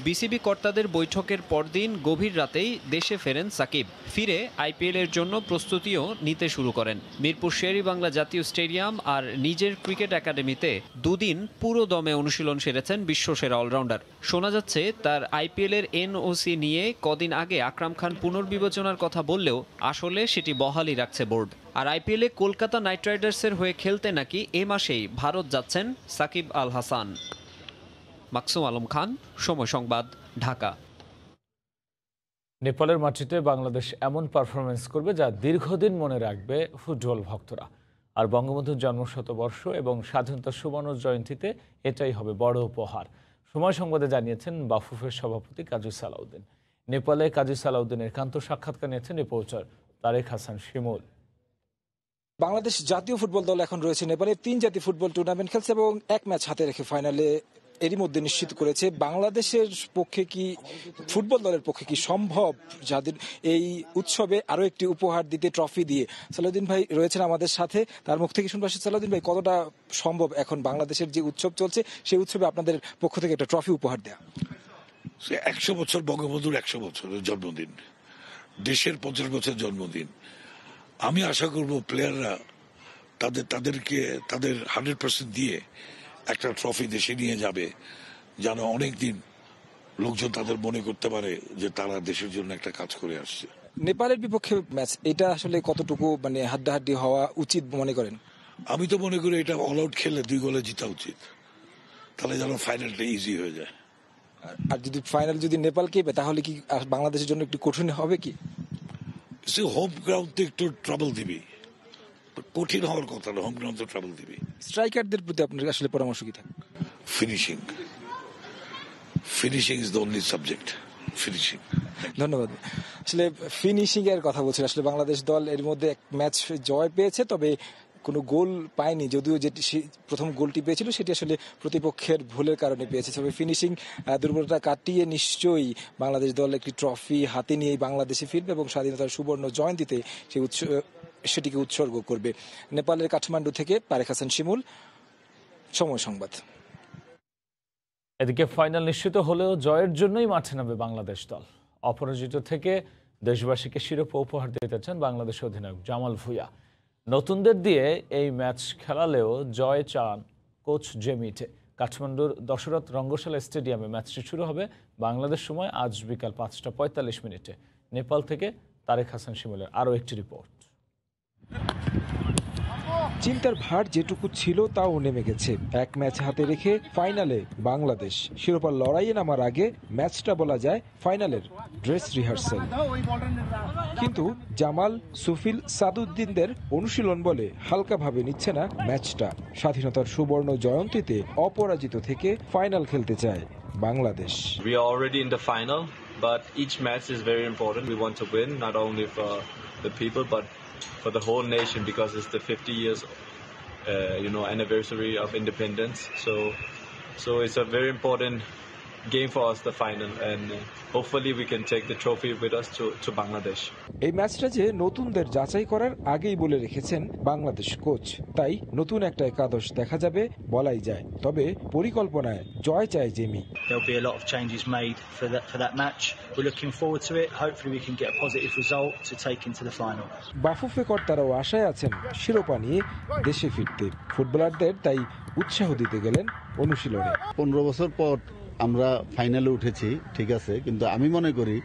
বিসিবি কর্তাদের বৈঠকের পরদিন গভীর রাতেই দেশে ফেরেন সাকিব। ফিরে আইপিএলের জন্য প্রস্তুতিও নিতে শুরু করেন। মিরপুর শের-ই-বাংলা জাতীয় স্টেডিয়াম আর নিজের ক্রিকেট একাডেমিতে দুদিন পুরো দমে অনুশীলন সেরেছেন বিশ্বসেরা অলরাউন্ডার। শোনা যাচ্ছে তার আইপিএলের এনওসি নিয়ে কদিন আগে আকরাম খান পুনর্বিবেচনার কথা বললেও আসলে সেটি বহালই রাখছে বোর্ড। আর আইপিএলে কলকাতা নাইট রাইডার্সের হয়ে খেলতে নাকি এ মাসেই ভারত যাচ্ছেন সাকিব আল হাসান। মাকসুম আলম খান, সময় সংবাদ, ঢাকা। নেপালের মাটিতে বাংলাদেশ এমন পারফরমেন্স করবে যা দীর্ঘদিন মনে রাখবে ফুটবল ভক্তরা। আর বঙ্গবন্ধুর জন্মশতবর্ষ এবং স্বাধীনতা সুবর্ণ জয়ন্তীতে এটাই হবে বড় উপহার। সময় সংবাদে জানিয়েছেন বাফুফের সভাপতি কাজী সালাউদ্দিন। নেপালে কাজী সালাউদ্দিনের একান্ত সাক্ষাৎকার নিয়েছেন রিপোর্টার তারেক হাসান শিমুল। বাংলাদেশ জাতীয় ফুটবল দল এখন রয়েছে নেপালে, 3 জাতীয় ফুটবল টুর্নামেন্ট খেলছে এবং 1 ম্যাচ হাতে রেখে ফাইনালে এরই মধ্যে নিশ্চিত করেছে। বাংলাদেশের পক্ষে কি, ফুটবল দলের পক্ষে কি সম্ভব যাদের এই উৎসবে আরো একটি উপহার দিতে, ট্রফি দিয়ে? সালাউদ্দিন ভাই রয়েছেন আমাদের সাথে, তার মুখ থেকে শুনবো। সালাউদ্দিন ভাই, কতটা সম্ভব এখন বাংলাদেশের যে উৎসব চলছে সেই উৎসবে আপনাদের পক্ষ থেকে একটা ট্রফি উপহার দেয়া? 100 বছর বঙ্গবন্ধুর 100 বছরের জন্মদিন, দেশের 50 বছর জন্মদিন। আমি আশা করব প্লেয়াররা তাদেরকে তাদের 100% দিয়ে একটা ট্রফি দেশে নিয়ে যাবে, যেন অনেকদিন লোকজন তাদের মনে করতে পারে যে তারা দেশের জন্য একটা কাজ করে আসছে। নেপালের বিপক্ষে ম্যাচ, এটা আসলে কতটুকু মানে হাড্ডাহাড্ডি হওয়া উচিত মনে করেন? আমি তো মনে করি এটা অল আউট খেলে 2 গোলে জিতা উচিত, তাহলে যেন ফাইনালটা ইজি হয়ে যায়। আর যদি ফাইনাল যদি নেপালকে পেয়ে তাহলে কি বাংলাদেশের জন্য একটু কঠিন হবে কি? হোম গ্রাউন্ডে একটু ট্রাবল দিবি, কঠিন হওয়ার কথা না, হোম গ্রাউন্ডে ট্রাবল দিবি। স্ট্রাইকারদের প্রতি আপনার আসলে পরামর্শ কি থাকে? Finishing is the only subject, finishing. ধন্যবাদ। আসলে ফিনিশিং এর কথা বলছিল। আসলে বাংলাদেশ দল এর মধ্যে 1 ম্যাচ জয় পেয়েছে, তবে কোনো গোল পায়নি, যদিও যেটি প্রথম গোলটি পেয়েছিল সেটি আসলে প্রতিপক্ষের ভুলের কারণে পেয়েছে। তবে ফিনিশিং দুর্বলতা কাটিয়ে নিশ্চয়ই বাংলাদেশ দল একটি ট্রফি হাতে নিয়েই বাংলাদেশে ফিরবে এবং স্বাধীনতার সুবর্ণ জয়ন্তীতে সেটিকে উৎসর্গ করবে। নেপালের কাঠমান্ডু থেকে তারেক হাসান শিমুল, সময় সংবাদ। এদিকে ফাইনাল নিশ্চিত হলেও জয়ের জন্যই মাঠে নামবে বাংলাদেশ দল। অপরাজিত থেকে দেশবাসীকে শিরোপা উপহার দিতে চান বাংলাদেশ অধিনায়ক জামাল ভুঁইয়া। নতুনদের দিয়ে এই ম্যাচ খেলালেও জয় চান কোচ জেমিটে। কাঠমান্ডুর দশরথ রঙ্গশালা স্টেডিয়ামে ম্যাচটি শুরু হবে বাংলাদেশ সময় আজ বিকাল 5:45। নেপাল থেকে তারেক হাসান শিমুলের আরও একটি রিপোর্ট। চিন্তার ভার যেটুকু ছিল তাও নেমে গেছে। এক ম্যাচ হাতে রেখে ফাইনালে বাংলাদেশ। শিরোপার লড়াইয়ে নামার আগে ম্যাচটা বলা যায় ফাইনালের ড্রেস রিহার্সাল। কিন্তু জামাল, সুফিল, সাদুদ্দিনদের অনুশীলন বলে হালকাভাবে নিচ্ছে না ম্যাচটা। স্বাধীনতার সুবর্ণ জয়ন্তীতে অপরাজিত থেকে ফাইনাল খেলতে চায় Bangladesh. We are already in the final, but each match is very important. We want to win, not only for the people, but for the whole nation, because it's the 50 years, anniversary of independence. So it's a very important game for us, the final, and hopefully we can take the trophy with us to Bangladesh. এই ম্যাচটা যে নতুনদের যাচাই করার আগেই বলে রেখেছেন বাংলাদেশ কোচ, তাই নতুন একটা একাদশ দেখা যাবে বলাই যায়। তবে পরিকল্পনায় জয় চায় Jamie. There'll be a lot of changes made for that match. We're looking forward to it. Hopefully we can get a positive result to take into the final. বাফুফে কর্তারাও আশায় আছেন শিরোপা নিয়ে দেশে ফিরতে। ফুটবলারদের তাই উৎসাহ দিতে গেলেন অনুশীলনে। 15 বছর পর আমরা ফাইনালে উঠেছি, ঠিক আছে, কিন্তু আমি মনে করি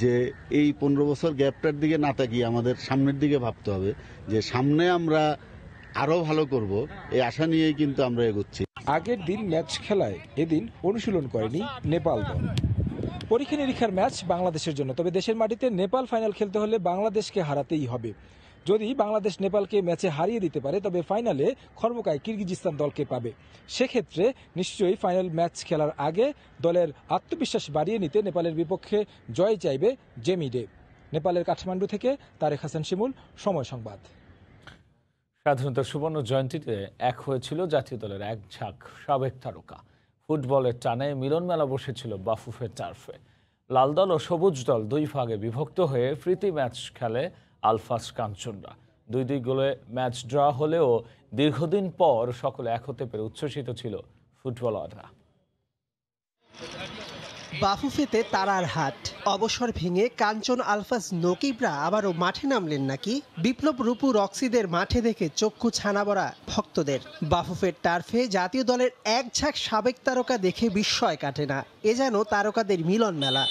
যে এই 15 বছর গ্যাপটার দিকে না তাকিয়ে আমাদের সামনের দিকে ভাবতে হবে, যে সামনে আমরা আরো ভালো করব, এই আশা নিয়েই কিন্তু আমরা এগোচ্ছি। আগের দিন ম্যাচ খেলায় এদিন অনুশীলন করেনি নেপাল দল। পরীক্ষা নিরীক্ষার ম্যাচ বাংলাদেশের জন্য। তবে দেশের মাটিতে নেপাল ফাইনাল খেলতে হলে বাংলাদেশকে হারাতেই হবে। যদি বাংলাদেশ নেপালকে ম্যাচে হারিয়ে দিতে পারে তবে ফাইনালে খর্বকায় কিরগিজস্তান দলকে পাবে। সেক্ষেত্রে নিশ্চয়ই ফাইনাল ম্যাচ খেলার আগে দলের আত্মবিশ্বাস বাড়িয়ে নিতে নেপালের বিপক্ষে জয় চাইবে জেমিডে। নেপালের কাঠমান্ডু থেকে তারেক হাসান শিমুল, সময় সংবাদ। স্বাধীনতার সুবর্ণ জয়ন্তীতে এক হয়েছিল জাতীয় দলের এক ঝাঁক সাবেক তারকা। ফুটবলের টানে মিলন মেলা বসেছিল বাফুফের টার্ফে। লাল দল ও সবুজ দল দুই ভাগে বিভক্ত হয়ে প্রীতি ম্যাচ খেলে আলফাজ কাঞ্চনরা। 2-2 গোলে ম্যাচ ড্র হলেও দীর্ঘদিন পর সকলে এক হতে পেরে উচ্ছ্বসিত ছিল ফুটবলাররা। বাফুফেতে তারার হাট অবসর ভেঙে কাঞ্চন, আলফাজ, নকিবরা আবারও মাঠে নামলেন নাকি? বিপ্লব, রূপু, রক্সিদের মাঠে দেখে চক্ষু ছানাবড়া ভক্তদের। বাফুফের টার্ফে জাতীয় দলের এক ঝাঁক সাবেক তারকা দেখে বিস্ময় কাটে না। এ যেন তারকাদের মিলন মেলা।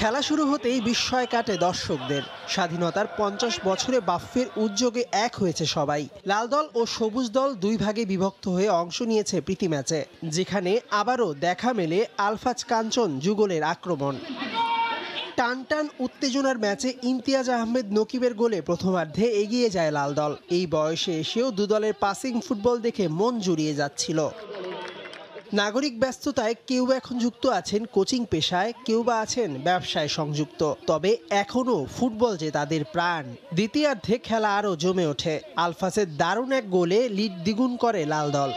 খেলা শুরু হতেই বিস্ময় কাটে দর্শকদের। স্বাধীনতার 50 বছরে বাফুফের উদ্যোগে এক হয়েছে সবাই। লাল দল ও সবুজ দল দুই ভাগে বিভক্ত হয়ে অংশ নিয়েছে প্রীতি ম্যাচে, যেখানে আবারও দেখা মেলে আলফাজ কাঞ্চন যুগলের আক্রমণ। টান টান উত্তেজনার ম্যাচে ইমতিয়াজ আহমেদ নকিবের গোলে প্রথমার্ধে এগিয়ে যায় লাল দল। এই বয়সে এসেও দু দলের পাসিং ফুটবল দেখে মন জুড়িয়ে যাচ্ছিল। নাগরিক ব্যস্ততায় কেউ এখন যুক্ত আছেন কোচিং পেশায়, কেউ বা আছেন ব্যবসায় সংযুক্ত। তবে এখনও ফুটবল যে তাদের প্রাণ। দ্বিতীয়ার্ধে খেলা আরও জমে ওঠে। আলফাজের দারুণ এক গোলে লিড দ্বিগুণ করে লাল দল।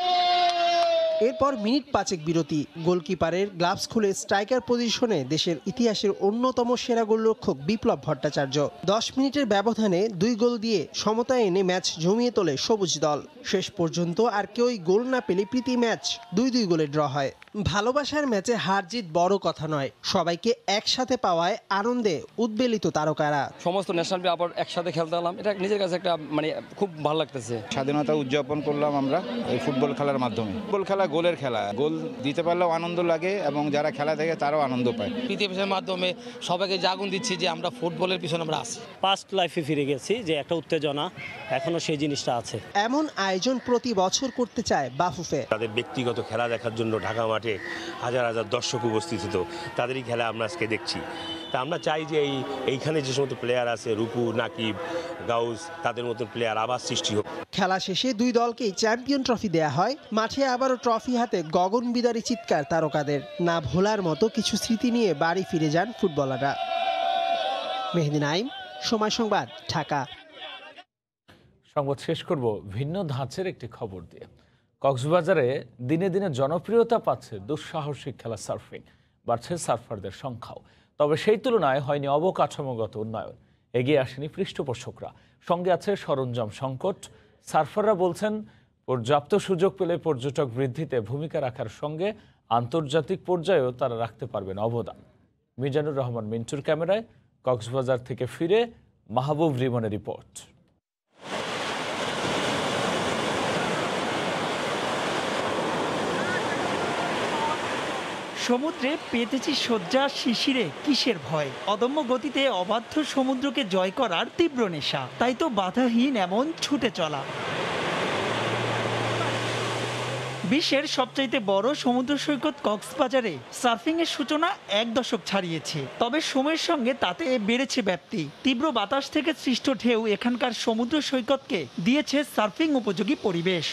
এরপর মিনিট 5 বিরতি। গোলকিপারের গ্লাভস খুলে স্ট্রাইকার পজিশনে দেশের ইতিহাসের অন্যতম সেরা গোলরক্ষক বিপ্লব ভট্টাচার্য 10 মিনিটের ব্যবধানে 2 গোল দিয়ে সমতা এনে ম্যাচ জমিয়ে তোলে সবুজ দল। শেষ পর্যন্ত আর কেউই গোল না পেলে প্রীতি ম্যাচ 2-2 গোলে ড্র হয়। ভালোবাসার ম্যাচে হার জিত বড় কথা নয়, সবাইকে একসাথে পাওয়ায় আনন্দে উদ্বেলিত তারকারা। সমস্ত ন্যাশনাল প্লেয়ার আবার একসাথে খেলতে হলাম, এটা নিজের কাছে একটা খুব ভালো লাগতেছে। স্বাধীনতা উদযাপন করলাম আমরা এই ফুটবল খেলার মাধ্যমে। ফুটবল খেলা গোলের খেলা, গোল দিতে পারলেও আনন্দ লাগে এবং যারা খেলা দেখে তারাও আনন্দ পায়। পৃথিবীর মাধ্যমে সবাইকে জাগুন দিচ্ছি যে আমরা ফুটবলের পিছনে আমরা আছি। পাস্ট লাইফে ফিরে গেছি, যে একটা উত্তেজনা এখনো সেই জিনিসটা আছে। এমন আয়োজন প্রতি বছর করতে চায় বাফুফে। তাদের ব্যক্তিগত খেলা দেখার জন্য ঢাকা মাঠে হাজার হাজার দর্শক উপস্থিত হতো, তাদেরই খেলা আমরা আজকে দেখছি। তা আমরা চাই যে এইখানে যে সমস্ত প্লেয়ার আছে, রূপু, নাকিব, গাউস, তাদের মতো প্লেয়ার আবার সৃষ্টি হোক। খেলা শেষে দুই দলকেই চ্যাম্পিয়ন ট্রফি দেয়া হয়। মাঠে আবারও ট্রফি হাতে গগন বিদারী চিৎকার তারকাদের। না ভোলার মতো কিছু স্মৃতি নিয়ে বাড়ি ফিরে যান ফুটবলাররা। মেহেদি নাইম, সময় সংবাদ, ঢাকা। সংবাদ শেষ করব ভিন্ন ধাঁচের একটি খবর দিয়ে। কক্সবাজারে দিনে দিনে জনপ্রিয়তা পাচ্ছে দুঃসাহসিক খেলা সার্ফিং। বাড়ছে সার্ফারদের সংখ্যাও। তবে সেই তুলনায় হয়নি অবকাঠামোগত উন্নয়ন। এগিয়ে আসেনি পৃষ্ঠপোষকরা, সঙ্গে আছে সরঞ্জাম সংকট। সার্ফাররা বলছেন পর্যাপ্ত সুযোগ পেলে পর্যটক বৃদ্ধিতে ভূমিকা রাখার সঙ্গে আন্তর্জাতিক পর্যায়েও তারা রাখতে পারবেন অবদান। মিজানুর রহমান মিন্টুর ক্যামেরায় কক্সবাজার থেকে ফিরে মাহবুব রিমনের রিপোর্ট। সমুদ্রে পেতেছি শয্যা, শিশিরে কিসের ভয়? অদম্য গতিতে অবাধ্য সমুদ্রকে জয় করার তীব্র নেশা, তাই তো বাধাহীন এমন ছুটে চলা। বিশ্বের সবচাইতে বড় সমুদ্র সৈকত কক্সবাজারে সার্ফিং এর সূচনা 1 দশক ছাড়িয়েছে। তবে সময়ের সঙ্গে তাতে বেড়েছে ব্যাপ্তি। তীব্র বাতাস থেকে সৃষ্ট ঢেউ এখানকার সমুদ্র সৈকতকে দিয়েছে সার্ফিং উপযোগী পরিবেশ।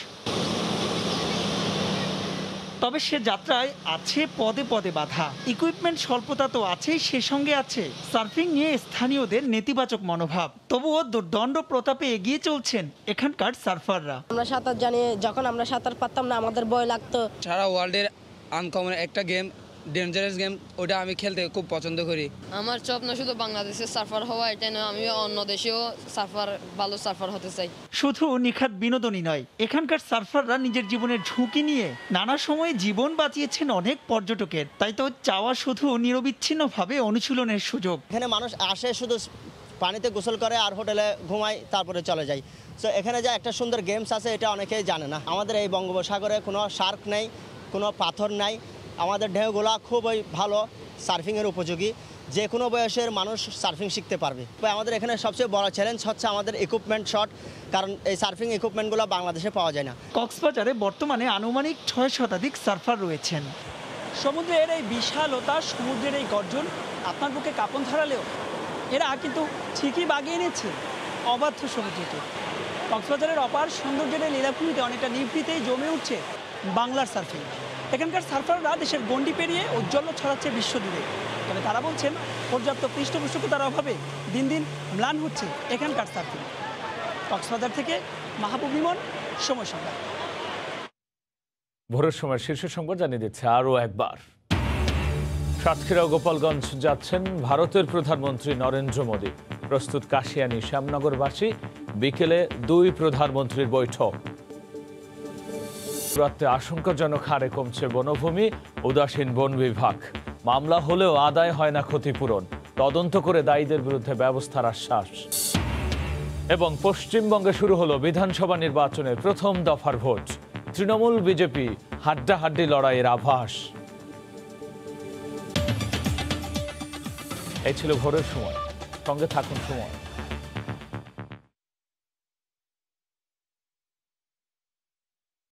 তবে সে যাত্রায় আছে পদে পদে বাধা। ইকুইপমেন্ট স্বল্পতা তো আছেই, সে সঙ্গে আছে সার্ফিং নিয়ে স্থানীয়দের নেতিবাচক মনোভাব। তবুও দুর্দণ্ড প্রতাপে এগিয়ে চলছেন এখানকার সার্ফাররা। আমরা সাঁতার জানি, যখন আমরা সাঁতার পারতাম না আমাদের ভয় লাগতো। সারা ওয়ার্ল্ডের আনকমন একটা গেম, ডেঞ্জারাস গেম, ওটা আমি খেলতে খুব পছন্দ করি। আমার স্বপ্ন শুধু বাংলাদেশের সার্ফার হওয়া, এটা নয়, আমি অন্য দেশেও ভালো সার্ফার হতে চাই। শুধু নিখাত বিনোদনই নয়, এখানকার সার্ফাররা নিজের জীবনের ঝুঁকি নিয়ে নানা সময়ে জীবন বাঁচিয়েছেন অনেক পর্যটকের। তাই তো চাওয়া শুধু নিরবিচ্ছিন্নভাবে অনুশীলনের সুযোগ। এখানে মানুষ আসে শুধু পানিতে গোসল করে আর হোটেলে ঘুমায়, তারপরে চলে যায়। সো এখানে যে একটা সুন্দর গেমস আছে এটা অনেকেই জানে না। আমাদের এই বঙ্গোপসাগরে কোনো শার্ক নেই, কোনো পাথর নাই। আমাদের ঢেউগুলা খুবই ভালো, সার্ফিংয়ের উপযোগী, যে কোনো বয়সের মানুষ সার্ফিং শিখতে পারবে। আমাদের এখানে সবচেয়ে বড় চ্যালেঞ্জ হচ্ছে আমাদের ইকুইপমেন্ট শর্ট, কারণ এই সার্ফিং ইকুইপমেন্টগুলো বাংলাদেশে পাওয়া যায় না। কক্সবাজারে বর্তমানে আনুমানিক 6 শতাধিক সার্ফার রয়েছেন। সমুদ্রের এই বিশালতা, সমুদ্রের এই গর্জন আপনার বুকে কাঁপন ধরালেও এরা কিন্তু ঠিকই বাগিয়ে নিচ্ছে অবাধ্য সমুদ্রকে। কক্সবাজারের অপার সৌন্দর্যের লীলাভূমিতে অনেকটা নিভৃতেই জমে উঠছে বাংলার সার্ফিং। এখানকার সার্ফাররা দেশের গণ্ডি পেরিয়ে ঔজ্জ্বল্য ছড়াচ্ছে বিশ্বজুড়ে। তবে তারা বলছেন পর্যাপ্ত পৃষ্ঠপোষকতার অভাবে দিন দিন ম্লান হচ্ছে এখানকার সার্ফিং। কক্সবাজার থেকে মাহবুব রিমন, সময় সংবাদ। ভোরের সময় শীর্ষ সংবাদ জানিয়ে দিচ্ছে আরও একবার। সাতক্ষীরা ও গোপালগঞ্জ যাচ্ছেন ভারতের প্রধানমন্ত্রী নরেন্দ্র মোদী। প্রস্তুত কাশিয়ানী শ্যামনগরবাসী, বিকেলে 2 প্রধানমন্ত্রীর বৈঠক। রাতে আশঙ্কাজনক হারে কমছে বনভূমি, উদাসীন বন বিভাগ। মামলা হলেও আদায় হয় না ক্ষতিপূরণ, তদন্ত করে দায়ীদের বিরুদ্ধে ব্যবস্থার আশ্বাস। এবং পশ্চিমবঙ্গে শুরু হলো বিধানসভা নির্বাচনের প্রথম দফার ভোট। তৃণমূল বিজেপি হাড্ডাহাড্ডি লড়াইয়ের আভাস। এই ছিল ভোরের সময়, সঙ্গে থাকুন সময়।